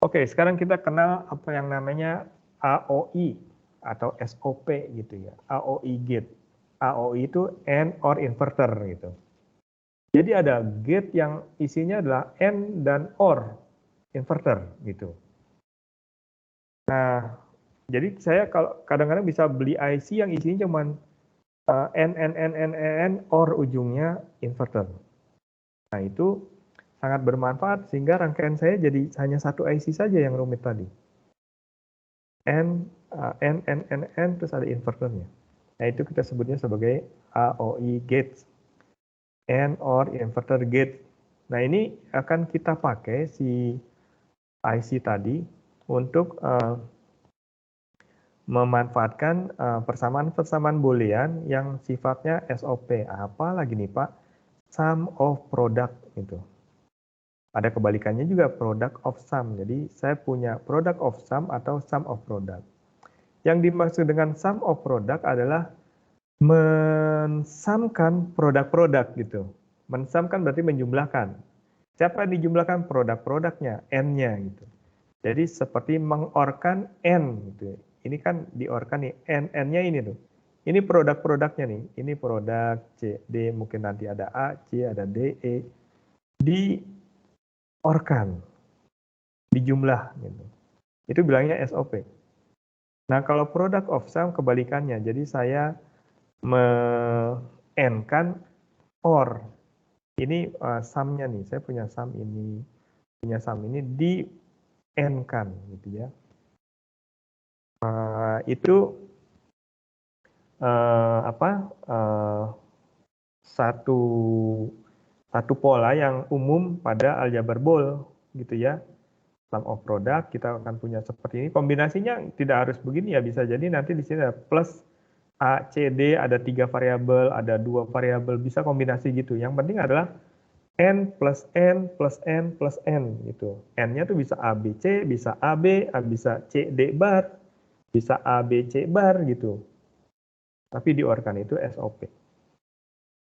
[SPEAKER 1] Oke, sekarang kita kenal apa yang namanya AOI atau SOP gitu ya. AOI gate. AOI itu AND OR inverter gitu. Jadi ada gate yang isinya adalah AND dan OR inverter gitu. Nah, jadi saya kalau kadang-kadang bisa beli IC yang isinya cuma N, OR ujungnya inverter. Nah, itu sangat bermanfaat sehingga rangkaian saya jadi hanya satu IC saja yang rumit tadi. N, terus ada inverternya. Nah, itu kita sebutnya sebagai AOI gate. AND OR inverter gate. Nah, ini akan kita pakai si IC tadi untuk memanfaatkan persamaan-persamaan boolean yang sifatnya SOP. Apa lagi nih Pak? Sum of product gitu. Ada kebalikannya juga product of sum. Jadi saya punya product of sum atau sum of product. Yang dimaksud dengan sum of product adalah mensamkan produk-produk gitu. Mensamkan berarti menjumlahkan. Siapa yang dijumlahkan? Produk-produknya, N-nya gitu. Jadi seperti mengorkan N gitu. Ini kan diorkan nih, N-nya ini tuh. Ini produk-produknya nih. Ini produk C, D, mungkin nanti ada A, C, ada D, E. Diorkan, dijumlah gitu. Itu bilangnya SOP. Nah, kalau product of sum kebalikannya. Jadi saya N-kan OR. Ini sum-nya nih, saya punya sum ini, di N-kan gitu ya. Itu satu pola yang umum pada aljabar Boole gitu ya. Sum of product kita akan punya seperti ini. Kombinasinya tidak harus begini ya, bisa jadi nanti di sini ada plus A, C, D, ada 3 variabel, ada 2 variabel, bisa kombinasi gitu. Yang penting adalah N plus N plus N plus N gitu. N-nya tuh bisa A, B, C, bisa A, B, bisa C, D bar, bisa A, B, C bar gitu. Tapi diorkan itu SOP.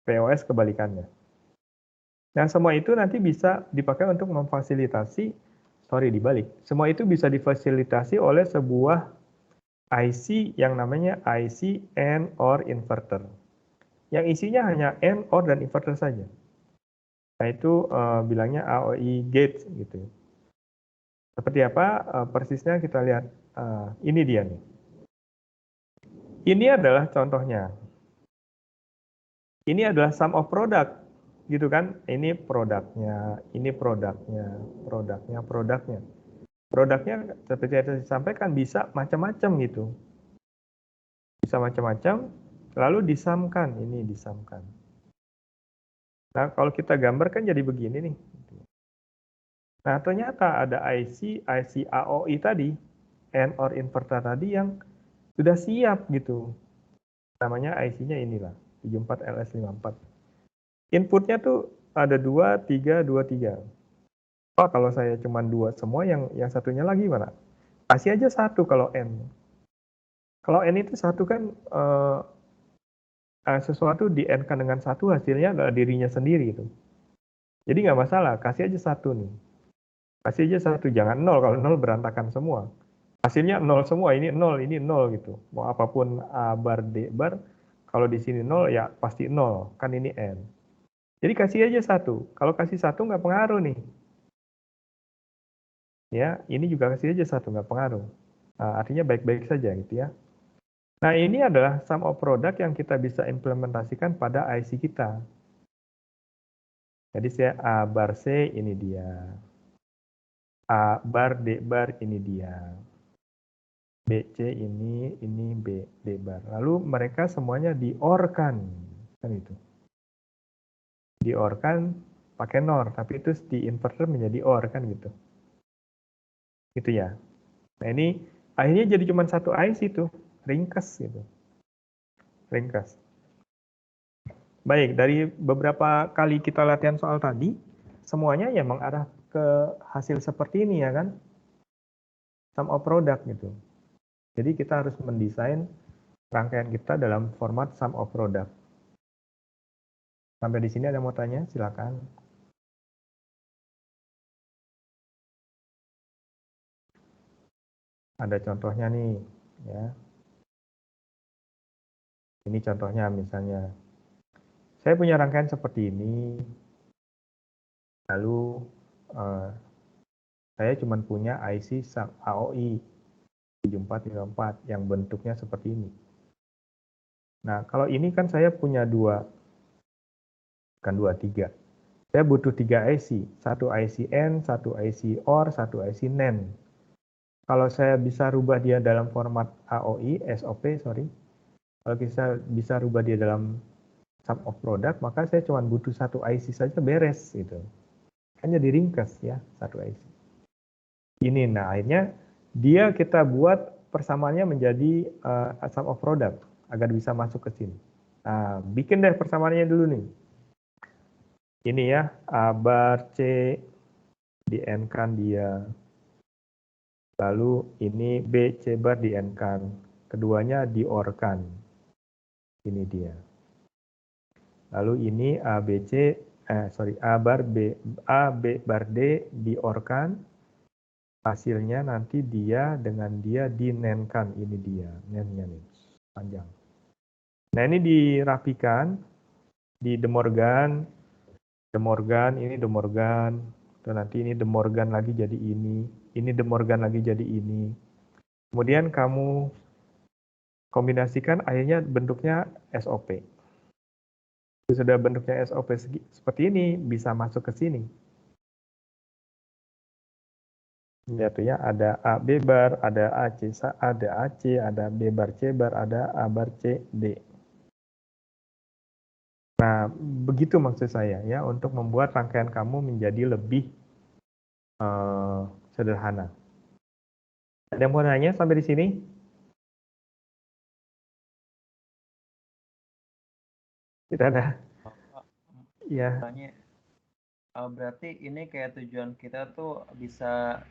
[SPEAKER 1] POS kebalikannya. Nah, semua itu nanti bisa dipakai untuk memfasilitasi, dibalik. Semua itu bisa difasilitasi oleh sebuah IC yang namanya IC AND OR inverter. Yang isinya hanya AND, OR, dan inverter saja. Nah, itu bilangnya AOI gate gitu. Seperti apa persisnya kita lihat. Ini dia nih. Ini adalah contohnya. Ini adalah sum of product, gitu kan? Ini produknya, ini produknya. Produknya seperti yang saya sampaikan bisa macam-macam gitu. Bisa macam-macam, lalu disamkan, ini disamkan. Nah, kalau kita gambar kan jadi begini nih. Nah, ternyata ada IC AOI tadi, AND OR inverter tadi yang sudah siap gitu. Namanya IC-nya inilah, 74LS54. Inputnya tuh ada 2, 3, 2, 3. Oh, kalau saya cuma 2 semua, yang satunya lagi mana? Kasih aja 1 kalau N. Kalau N itu 1 kan sesuatu di N-kan dengan 1 hasilnya adalah dirinya sendiri gitu. Jadi nggak masalah, kasih aja 1 nih. Kasih aja 1, jangan 0, kalau 0 berantakan semua. Hasilnya 0 semua, ini 0 gitu. Mau apapun A bar, D bar, kalau di sini 0 ya pasti 0, kan ini N. Jadi kasih aja 1, kalau kasih 1 nggak pengaruh nih. Ya, ini juga kasih aja 1, nggak pengaruh. Nah, artinya baik-baik saja gitu ya. Nah, ini adalah sum of product yang kita bisa implementasikan pada IC kita. Jadi saya A bar C, ini dia. A bar, D bar, ini dia. BC ini B, D bar. Lalu mereka semuanya di-OR-kan. Kan itu. Di-OR-kan pakai NOR, tapi itu di inverter menjadi OR kan gitu. Gitu ya. Nah, ini akhirnya jadi cuma satu IC tuh, ringkas gitu. Ringkas. Baik, dari beberapa kali kita latihan soal tadi, semuanya ya mengarah ke hasil seperti ini ya kan? Sum of product gitu. Jadi kita harus mendesain rangkaian kita dalam format sum of product. Sampai di sini ada mau tanya? Silakan. Ada contohnya nih, ya. Ini contohnya misalnya, saya punya rangkaian seperti ini, lalu saya cuma punya IC AOI 7454 yang bentuknya seperti ini. Nah, kalau ini kan saya punya bukan 3. Saya butuh 3 IC, satu IC N, satu IC OR, satu IC NAND. Kalau saya bisa rubah dia dalam format AOI, SOP, kalau kita bisa rubah dia dalam sum of product, maka saya cuma butuh satu IC saja beres gitu. Kan jadi ringkas ya, satu IC. Ini, nah akhirnya dia kita buat persamaannya menjadi sum of product agar bisa masuk ke sini. Nah, bikin deh persamaannya dulu nih. Ini ya, A bar C di N-kan dia. Lalu ini B, C bar di N-kan. Keduanya di OR-kan. Ini dia. Lalu ini A, B, C, A bar B, A, B bar D di OR-kan. Hasilnya nanti dia dengan dia di NAND-kan. Ini dia, NAND-nya nih, panjang. Nah, ini dirapikan di De Morgan, ini De Morgan, dan nanti ini De Morgan lagi jadi ini De Morgan lagi jadi ini. Kemudian kamu kombinasikan, akhirnya bentuknya SOP. Sudah bentuknya SOP seperti ini, bisa masuk ke sini. Lihat tuh ya, ada A B bar, ada AC, ada AC, ada B bar C bar, ada A bar C D. Nah, begitu maksud saya ya, untuk membuat rangkaian kamu menjadi lebih sederhana. Ada yang mau nanya sampai di sini? Tidak ada. Ya.
[SPEAKER 5] Berarti ini kayak tujuan kita tuh bisa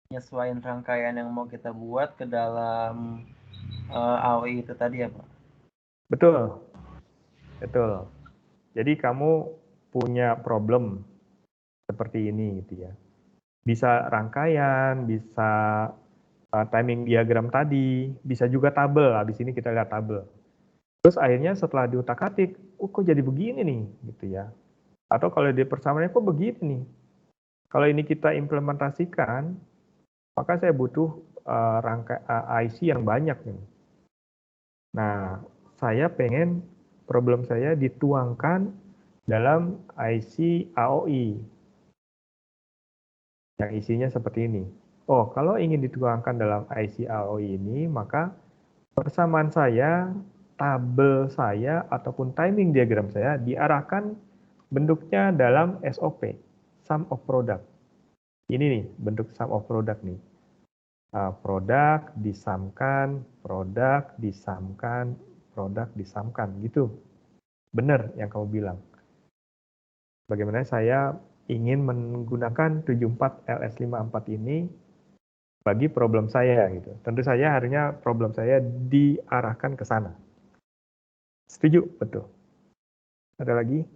[SPEAKER 5] nyesuaiin rangkaian yang mau kita buat ke dalam AOI itu tadi ya, Pak?
[SPEAKER 1] Betul. Betul. Jadi kamu punya problem seperti ini gitu ya. Bisa rangkaian, bisa timing diagram tadi, bisa juga tabel. Habis ini kita lihat tabel. Terus akhirnya setelah diutak-atik, kok jadi begini nih gitu ya. Atau kalau di persamaannya kok begini nih. Kalau ini kita implementasikan, maka saya butuh IC yang banyak nih. Nah, saya pengen problem saya dituangkan dalam IC AOI. Yang isinya seperti ini. Oh, kalau ingin dituangkan dalam IC AOI ini, maka persamaan saya, tabel saya, ataupun timing diagram saya diarahkan bentuknya dalam SOP, sum of product. Ini nih bentuk sum of product nih. Produk disamkan, produk disamkan, produk disamkan gitu. Benar yang kamu bilang. Bagaimana saya ingin menggunakan 74 LS54 ini bagi problem saya gitu. Tentu saja harusnya problem saya diarahkan ke sana. Setuju, betul. Ada lagi?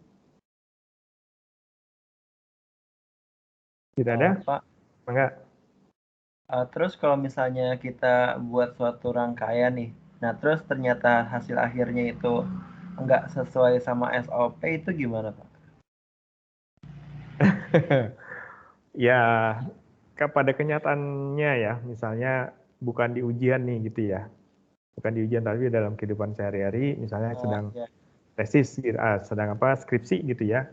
[SPEAKER 1] Tidak ada?
[SPEAKER 5] Pak.
[SPEAKER 1] Enggak.
[SPEAKER 5] Terus kalau misalnya kita buat suatu rangkaian nih, nah terus ternyata hasil akhirnya itu nggak sesuai sama SOP, itu gimana Pak?
[SPEAKER 1] Ya, pada kenyataannya ya, misalnya bukan di ujian nih gitu ya. Bukan di ujian, tapi dalam kehidupan sehari-hari, misalnya sedang
[SPEAKER 5] Ya.
[SPEAKER 1] tesis, sedang skripsi gitu ya.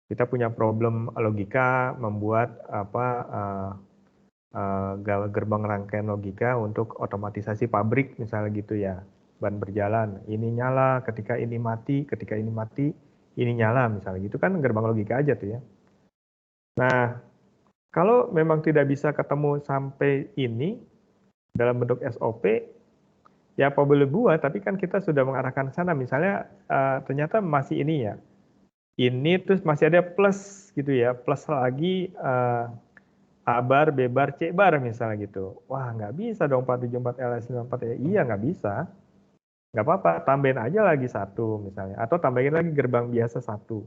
[SPEAKER 1] Kita punya problem logika, membuat gerbang rangkaian logika untuk otomatisasi pabrik misalnya gitu ya. Ban berjalan, ini nyala, ketika ini mati, ini nyala misalnya gitu kan, gerbang logika aja tuh ya. Nah, kalau memang tidak bisa ketemu sampai ini dalam bentuk SOP, ya apa boleh buat, tapi kan kita sudah mengarahkan ke sana. Misalnya ternyata masih ini ya, ini terus masih ada plus gitu ya, plus lagi A bar, B bar, C bar misalnya gitu. Wah nggak bisa dong 474 LS94 ya. Iya nggak bisa. Nggak apa-apa, tambahin aja lagi satu misalnya. Atau tambahin lagi gerbang biasa satu.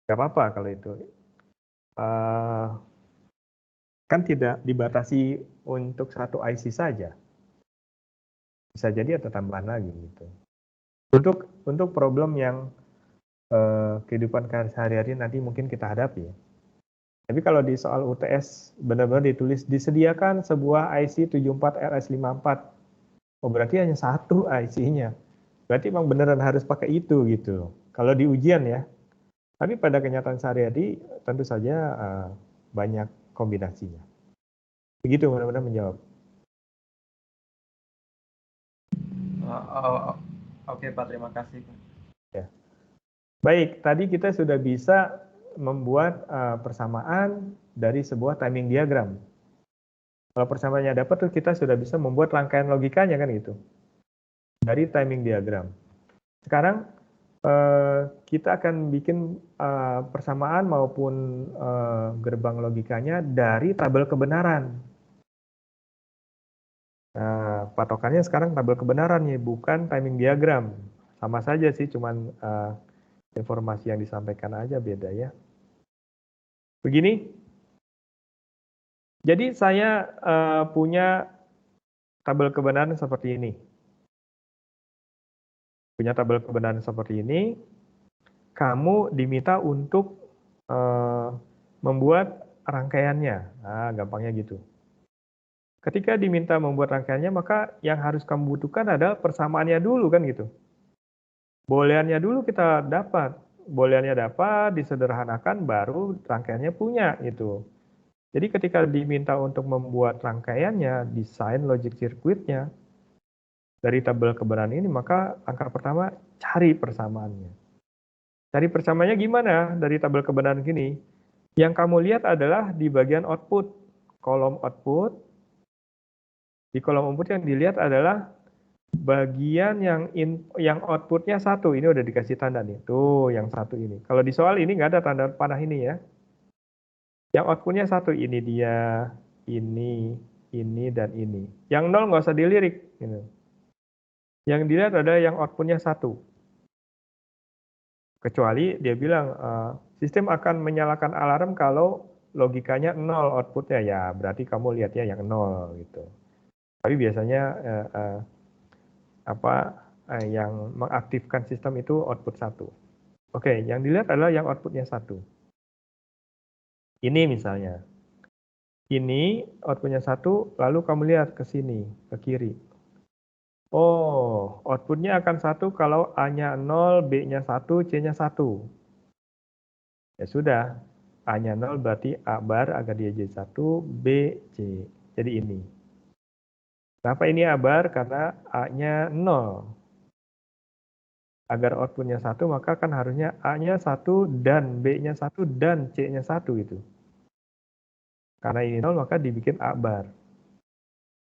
[SPEAKER 1] Nggak apa-apa kalau itu. Kan tidak dibatasi untuk satu IC saja. Bisa jadi ada tambahan lagi gitu. Untuk problem yang kehidupan sehari-hari nanti mungkin kita hadapi ya. Tapi kalau di soal UTS benar-benar ditulis disediakan sebuah IC 74 LS54. Oh berarti hanya satu IC-nya. Berarti memang beneran harus pakai itu gitu. Kalau di ujian ya. Tapi pada kenyataan sehari-hari tentu saja banyak kombinasinya. Begitu mudah-mudahan menjawab.
[SPEAKER 5] Oke Pak, terima kasih.
[SPEAKER 1] Ya. Baik, tadi kita sudah bisa membuat persamaan dari sebuah timing diagram. Kalau persamaannya dapat, tuh kita sudah bisa membuat rangkaian logikanya kan gitu. Dari timing diagram. Sekarang kita akan bikin persamaan maupun gerbang logikanya dari tabel kebenaran. Nah, patokannya sekarang tabel kebenaran nih, bukan timing diagram. Sama saja sih, cuman informasi yang disampaikan aja beda ya. Begini, jadi saya punya tabel kebenaran seperti ini. Punya tabel kebenaran seperti ini, kamu diminta untuk membuat rangkaiannya. Nah, gampangnya gitu. Ketika diminta membuat rangkaiannya, maka yang harus kamu butuhkan adalah persamaannya dulu kan gitu. Booleannya dulu kita dapat. Booleannya dapat, disederhanakan, baru rangkaiannya punya gitu. Jadi ketika diminta untuk membuat rangkaiannya, desain logic circuitnya, dari tabel kebenaran ini, maka langkah pertama cari persamaannya. Cari persamaannya gimana dari tabel kebenaran gini? Yang kamu lihat adalah di bagian output, kolom output. Di kolom output yang dilihat adalah bagian yang outputnya satu. Ini udah dikasih tanda nih. Tuh, yang satu ini. Kalau di soal ini nggak ada tanda panah ini ya. Yang outputnya satu. Ini dia, ini, dan ini. Yang nol nggak usah dilirik. Gitu. Yang dilihat ada yang outputnya satu. Kecuali dia bilang, sistem akan menyalakan alarm kalau logikanya nol outputnya. Ya, berarti kamu lihatnya yang nol gitu. Tapi biasanya yang mengaktifkan sistem itu output 1. Oke, yang dilihat adalah yang outputnya 1. Ini misalnya. Ini outputnya 1, lalu kamu lihat ke sini, ke kiri. Oh, outputnya akan 1 kalau A-nya 0, B-nya 1, C-nya 1. Ya sudah, A-nya 0 berarti A bar agar dia jadi 1, B, C. Jadi ini. Kenapa ini A bar? Karena A-nya 0. Agar outputnya 1, maka kan harusnya A-nya 1 dan B-nya 1 dan C-nya 1 gitu. Karena ini 0 maka dibikin A bar.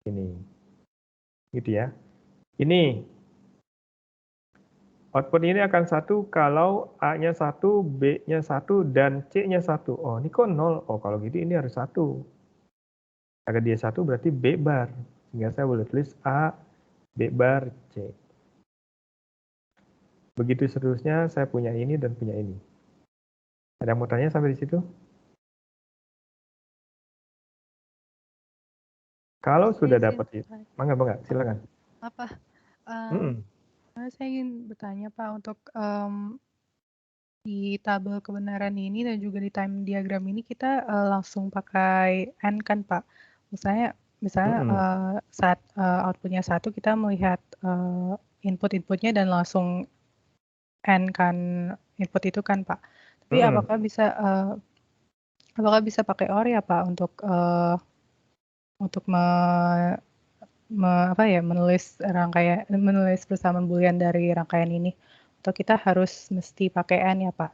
[SPEAKER 1] Ini. Gitu ya. Ini. Output ini akan 1 kalau A-nya 1, B-nya 1, dan C-nya 1. Oh, ini kok 0? Oh, kalau gitu ini harus 1. Agar dia 1 berarti B bar. Sehingga saya boleh tulis A, B bar, C. Begitu seterusnya saya punya ini dan punya ini. Ada yang mau tanya sampai di situ? Kalau sudah dapat itu, mangga, silakan.
[SPEAKER 3] Apa?
[SPEAKER 1] Mm-mm.
[SPEAKER 3] Saya ingin bertanya Pak untuk di tabel kebenaran ini dan juga di time diagram ini kita langsung pakai N kan Pak? Misalnya saat outputnya 1 kita melihat input-inputnya dan langsung N kan input itu kan Pak. Tapi apakah bisa pakai OR ya Pak untuk menulis persamaan boolean dari rangkaian ini, atau kita harus mesti pakai N ya Pak?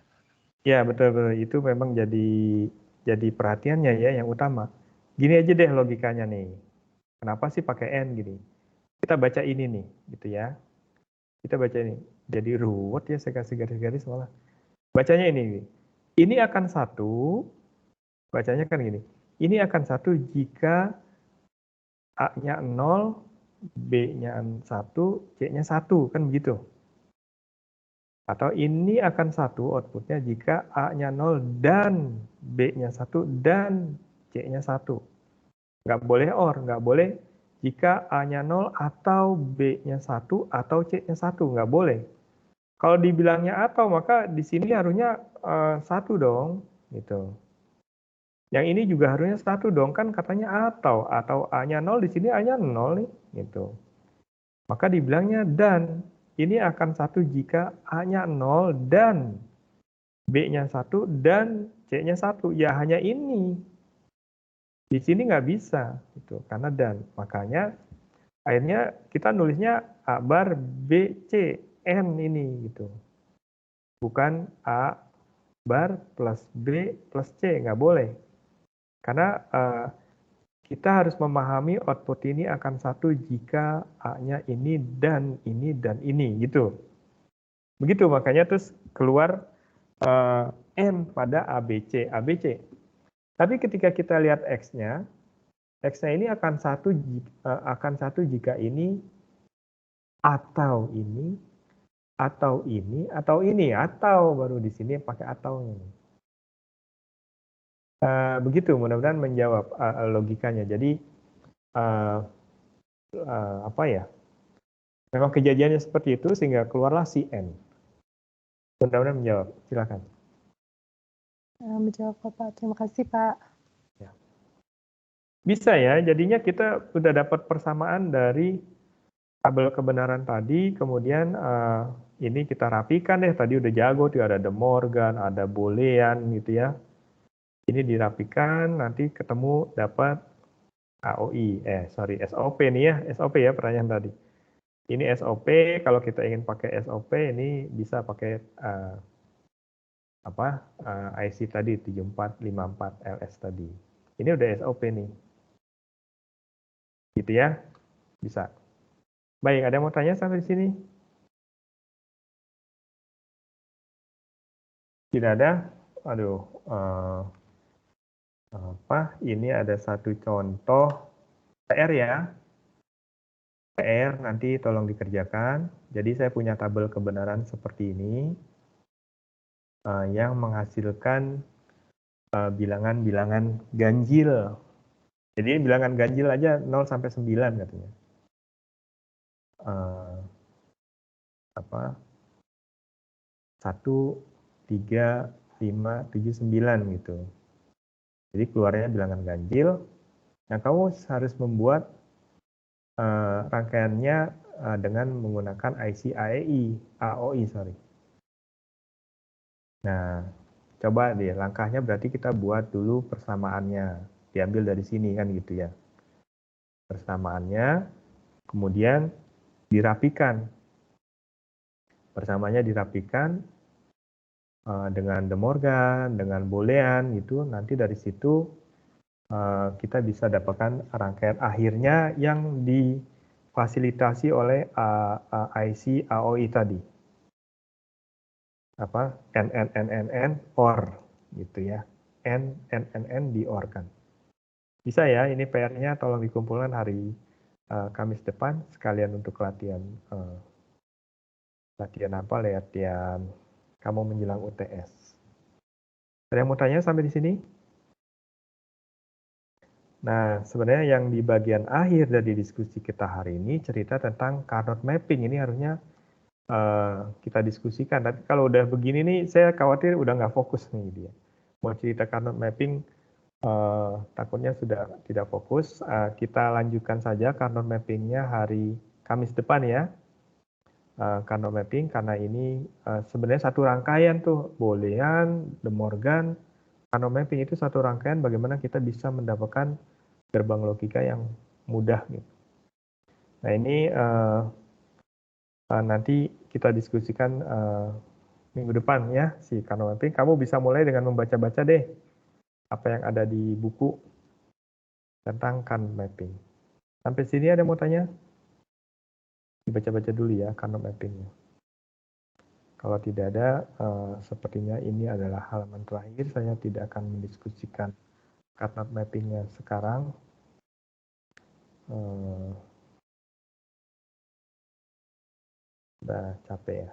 [SPEAKER 1] Ya betul. Itu memang jadi perhatiannya ya yang utama. Gini aja deh logikanya nih. Kenapa sih pakai N gini? Kita baca ini nih, gitu ya. Kita baca ini. Jadi ruwet ya saya kasih garis-garis malah. Bacanya ini. Ini akan 1, bacanya kan gini. Ini akan 1 jika A-nya 0, B-nya 1, C-nya 1, kan begitu. Atau ini akan 1 outputnya jika A-nya 0 dan B-nya 1 dan C-nya 1. Nggak boleh OR, nggak boleh jika A-nya 0 atau B-nya 1 atau C-nya 1, nggak boleh. Kalau dibilangnya atau, maka di sini harusnya 1 dong, gitu. Yang ini juga harusnya 1 dong, kan katanya atau A-nya 0, di sini A-nya 0 nih, gitu. Maka dibilangnya dan. Ini akan 1 jika A-nya 0 dan B-nya 1 dan C-nya 1. Ya hanya ini. Di sini nggak bisa, gitu, karena dan. Makanya akhirnya kita nulisnya A bar B C N ini, gitu. Bukan A bar plus B plus C, nggak boleh. Karena kita harus memahami output ini akan 1 jika A-nya ini dan ini dan ini, gitu. Begitu, makanya terus keluar N pada ABC. Tapi ketika kita lihat X-nya ini akan 1 jika ini, atau ini, atau ini, atau ini, atau baru di sini pakai atau ini. Begitu, mudah-mudahan menjawab logikanya. Jadi, apa ya, memang kejadiannya seperti itu sehingga keluarlah si N. Mudah-mudahan menjawab. Silakan.
[SPEAKER 3] Menjawab Pak. Terima kasih Pak.
[SPEAKER 1] Ya. Bisa ya, jadinya kita sudah dapat persamaan dari tabel kebenaran tadi, kemudian ini kita rapikan deh. Tadi udah jago tuh, ada De Morgan, ada Boolean gitu ya. Ini dirapikan, nanti ketemu dapat AOI, SOP nih ya, SOP ya pertanyaan tadi. Ini SOP, kalau kita ingin pakai SOP ini bisa pakai IC tadi 7454 LS tadi. Ini udah SOP nih. Gitu ya. Bisa. Baik, ada yang mau tanya sampai di sini? Tidak ada? Aduh, ini ada satu contoh PR ya. PR nanti tolong dikerjakan. Jadi saya punya tabel kebenaran seperti ini yang menghasilkan bilangan-bilangan ganjil. Jadi bilangan ganjil aja 0 sampai 9 katanya. 1, 3, 5, 7, 9 gitu. Jadi keluarnya bilangan ganjil. Nah, kamu harus membuat rangkaiannya dengan menggunakan IC AOI. Nah, coba deh langkahnya berarti kita buat dulu persamaannya. Diambil dari sini kan gitu ya. Persamaannya, kemudian dirapikan. Persamaannya dirapikan dengan De Morgan, dengan Boolean gitu. Nanti dari situ kita bisa dapatkan rangkaian akhirnya yang difasilitasi oleh IC AOI tadi. Apa? N, OR gitu ya. N, di OR kan. Bisa ya, ini PR-nya tolong dikumpulkan hari Kamis depan sekalian untuk latihan latihan kamu menjelang UTS. Ada yang mau tanya sampai di sini? Nah, sebenarnya yang di bagian akhir dari diskusi kita hari ini cerita tentang Carnot mapping. Ini harusnya kita diskusikan. Tapi kalau udah begini nih, saya khawatir udah nggak fokus nih dia. Mau cerita Carnot mapping, takutnya sudah tidak fokus. Kita lanjutkan saja Carnot mappingnya hari Kamis depan ya. Carnot mapping karena ini sebenarnya satu rangkaian tuh, Boolean, De Morgan. Carnot mapping itu satu rangkaian bagaimana kita bisa mendapatkan gerbang logika yang mudah gitu. Nah ini nanti kita diskusikan minggu depan ya si Carnot mapping. Kamu bisa mulai dengan membaca-baca deh apa yang ada di buku tentang Carnot mapping. Sampai sini ada yang mau tanya? Dibaca-baca dulu ya Carnot mappingnya. Kalau tidak ada, sepertinya ini adalah halaman terakhir. Saya tidak akan mendiskusikan Carnot mappingnya sekarang. Udah capek ya.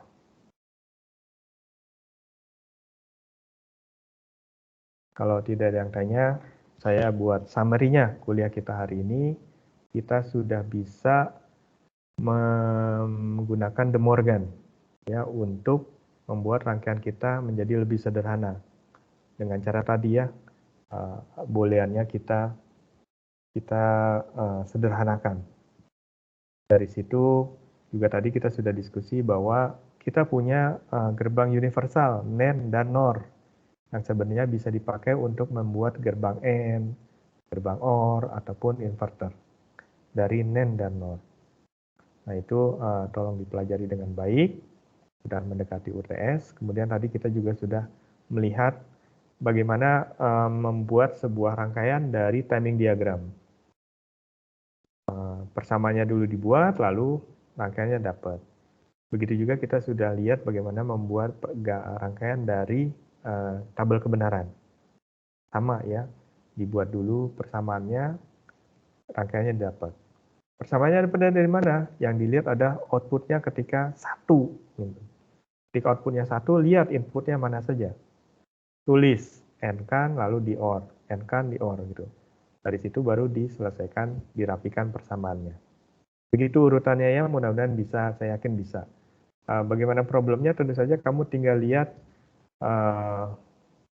[SPEAKER 1] Kalau tidak ada yang tanya, saya buat summary-nya kuliah kita hari ini. Kita sudah bisa menggunakan De Morgan ya untuk membuat rangkaian kita menjadi lebih sederhana. Dengan cara tadi ya, booleannya kita sederhanakan. Dari situ juga tadi kita sudah diskusi bahwa kita punya gerbang universal NAND dan NOR yang sebenarnya bisa dipakai untuk membuat gerbang AND, gerbang OR ataupun inverter dari NAND dan NOR. Nah itu tolong dipelajari dengan baik, sudah mendekati UTS. Kemudian tadi kita juga sudah melihat bagaimana membuat sebuah rangkaian dari timing diagram. Persamaannya dulu dibuat, lalu rangkaiannya dapat. Begitu juga kita sudah lihat bagaimana membuat rangkaian dari tabel kebenaran. Sama ya, dibuat dulu persamaannya, rangkaiannya dapat. Persamaannya dapat dari mana? Yang dilihat ada outputnya ketika 1. Ketika outputnya 1, lihat inputnya mana saja. Tulis N-kan, lalu di OR. N-kan, di OR gitu. Dari situ baru diselesaikan, dirapikan persamaannya. Begitu urutannya ya, mudah-mudahan bisa, saya yakin bisa. Bagaimana problemnya, tentu saja kamu tinggal lihat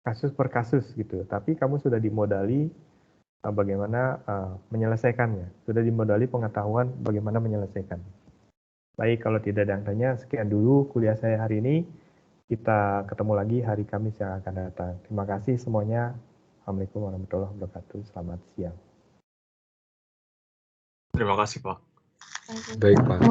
[SPEAKER 1] kasus per kasus gitu. Tapi kamu sudah dimodali bagaimana menyelesaikannya. Sudah dimodali pengetahuan bagaimana menyelesaikan. Baik, kalau tidak ada yang tanya, sekian dulu kuliah saya hari ini. Kita ketemu lagi hari Kamis yang akan datang. Terima kasih semuanya. Assalamualaikum warahmatullahi wabarakatuh. Selamat siang.
[SPEAKER 4] Terima kasih, Pak.
[SPEAKER 6] Baik, Pak.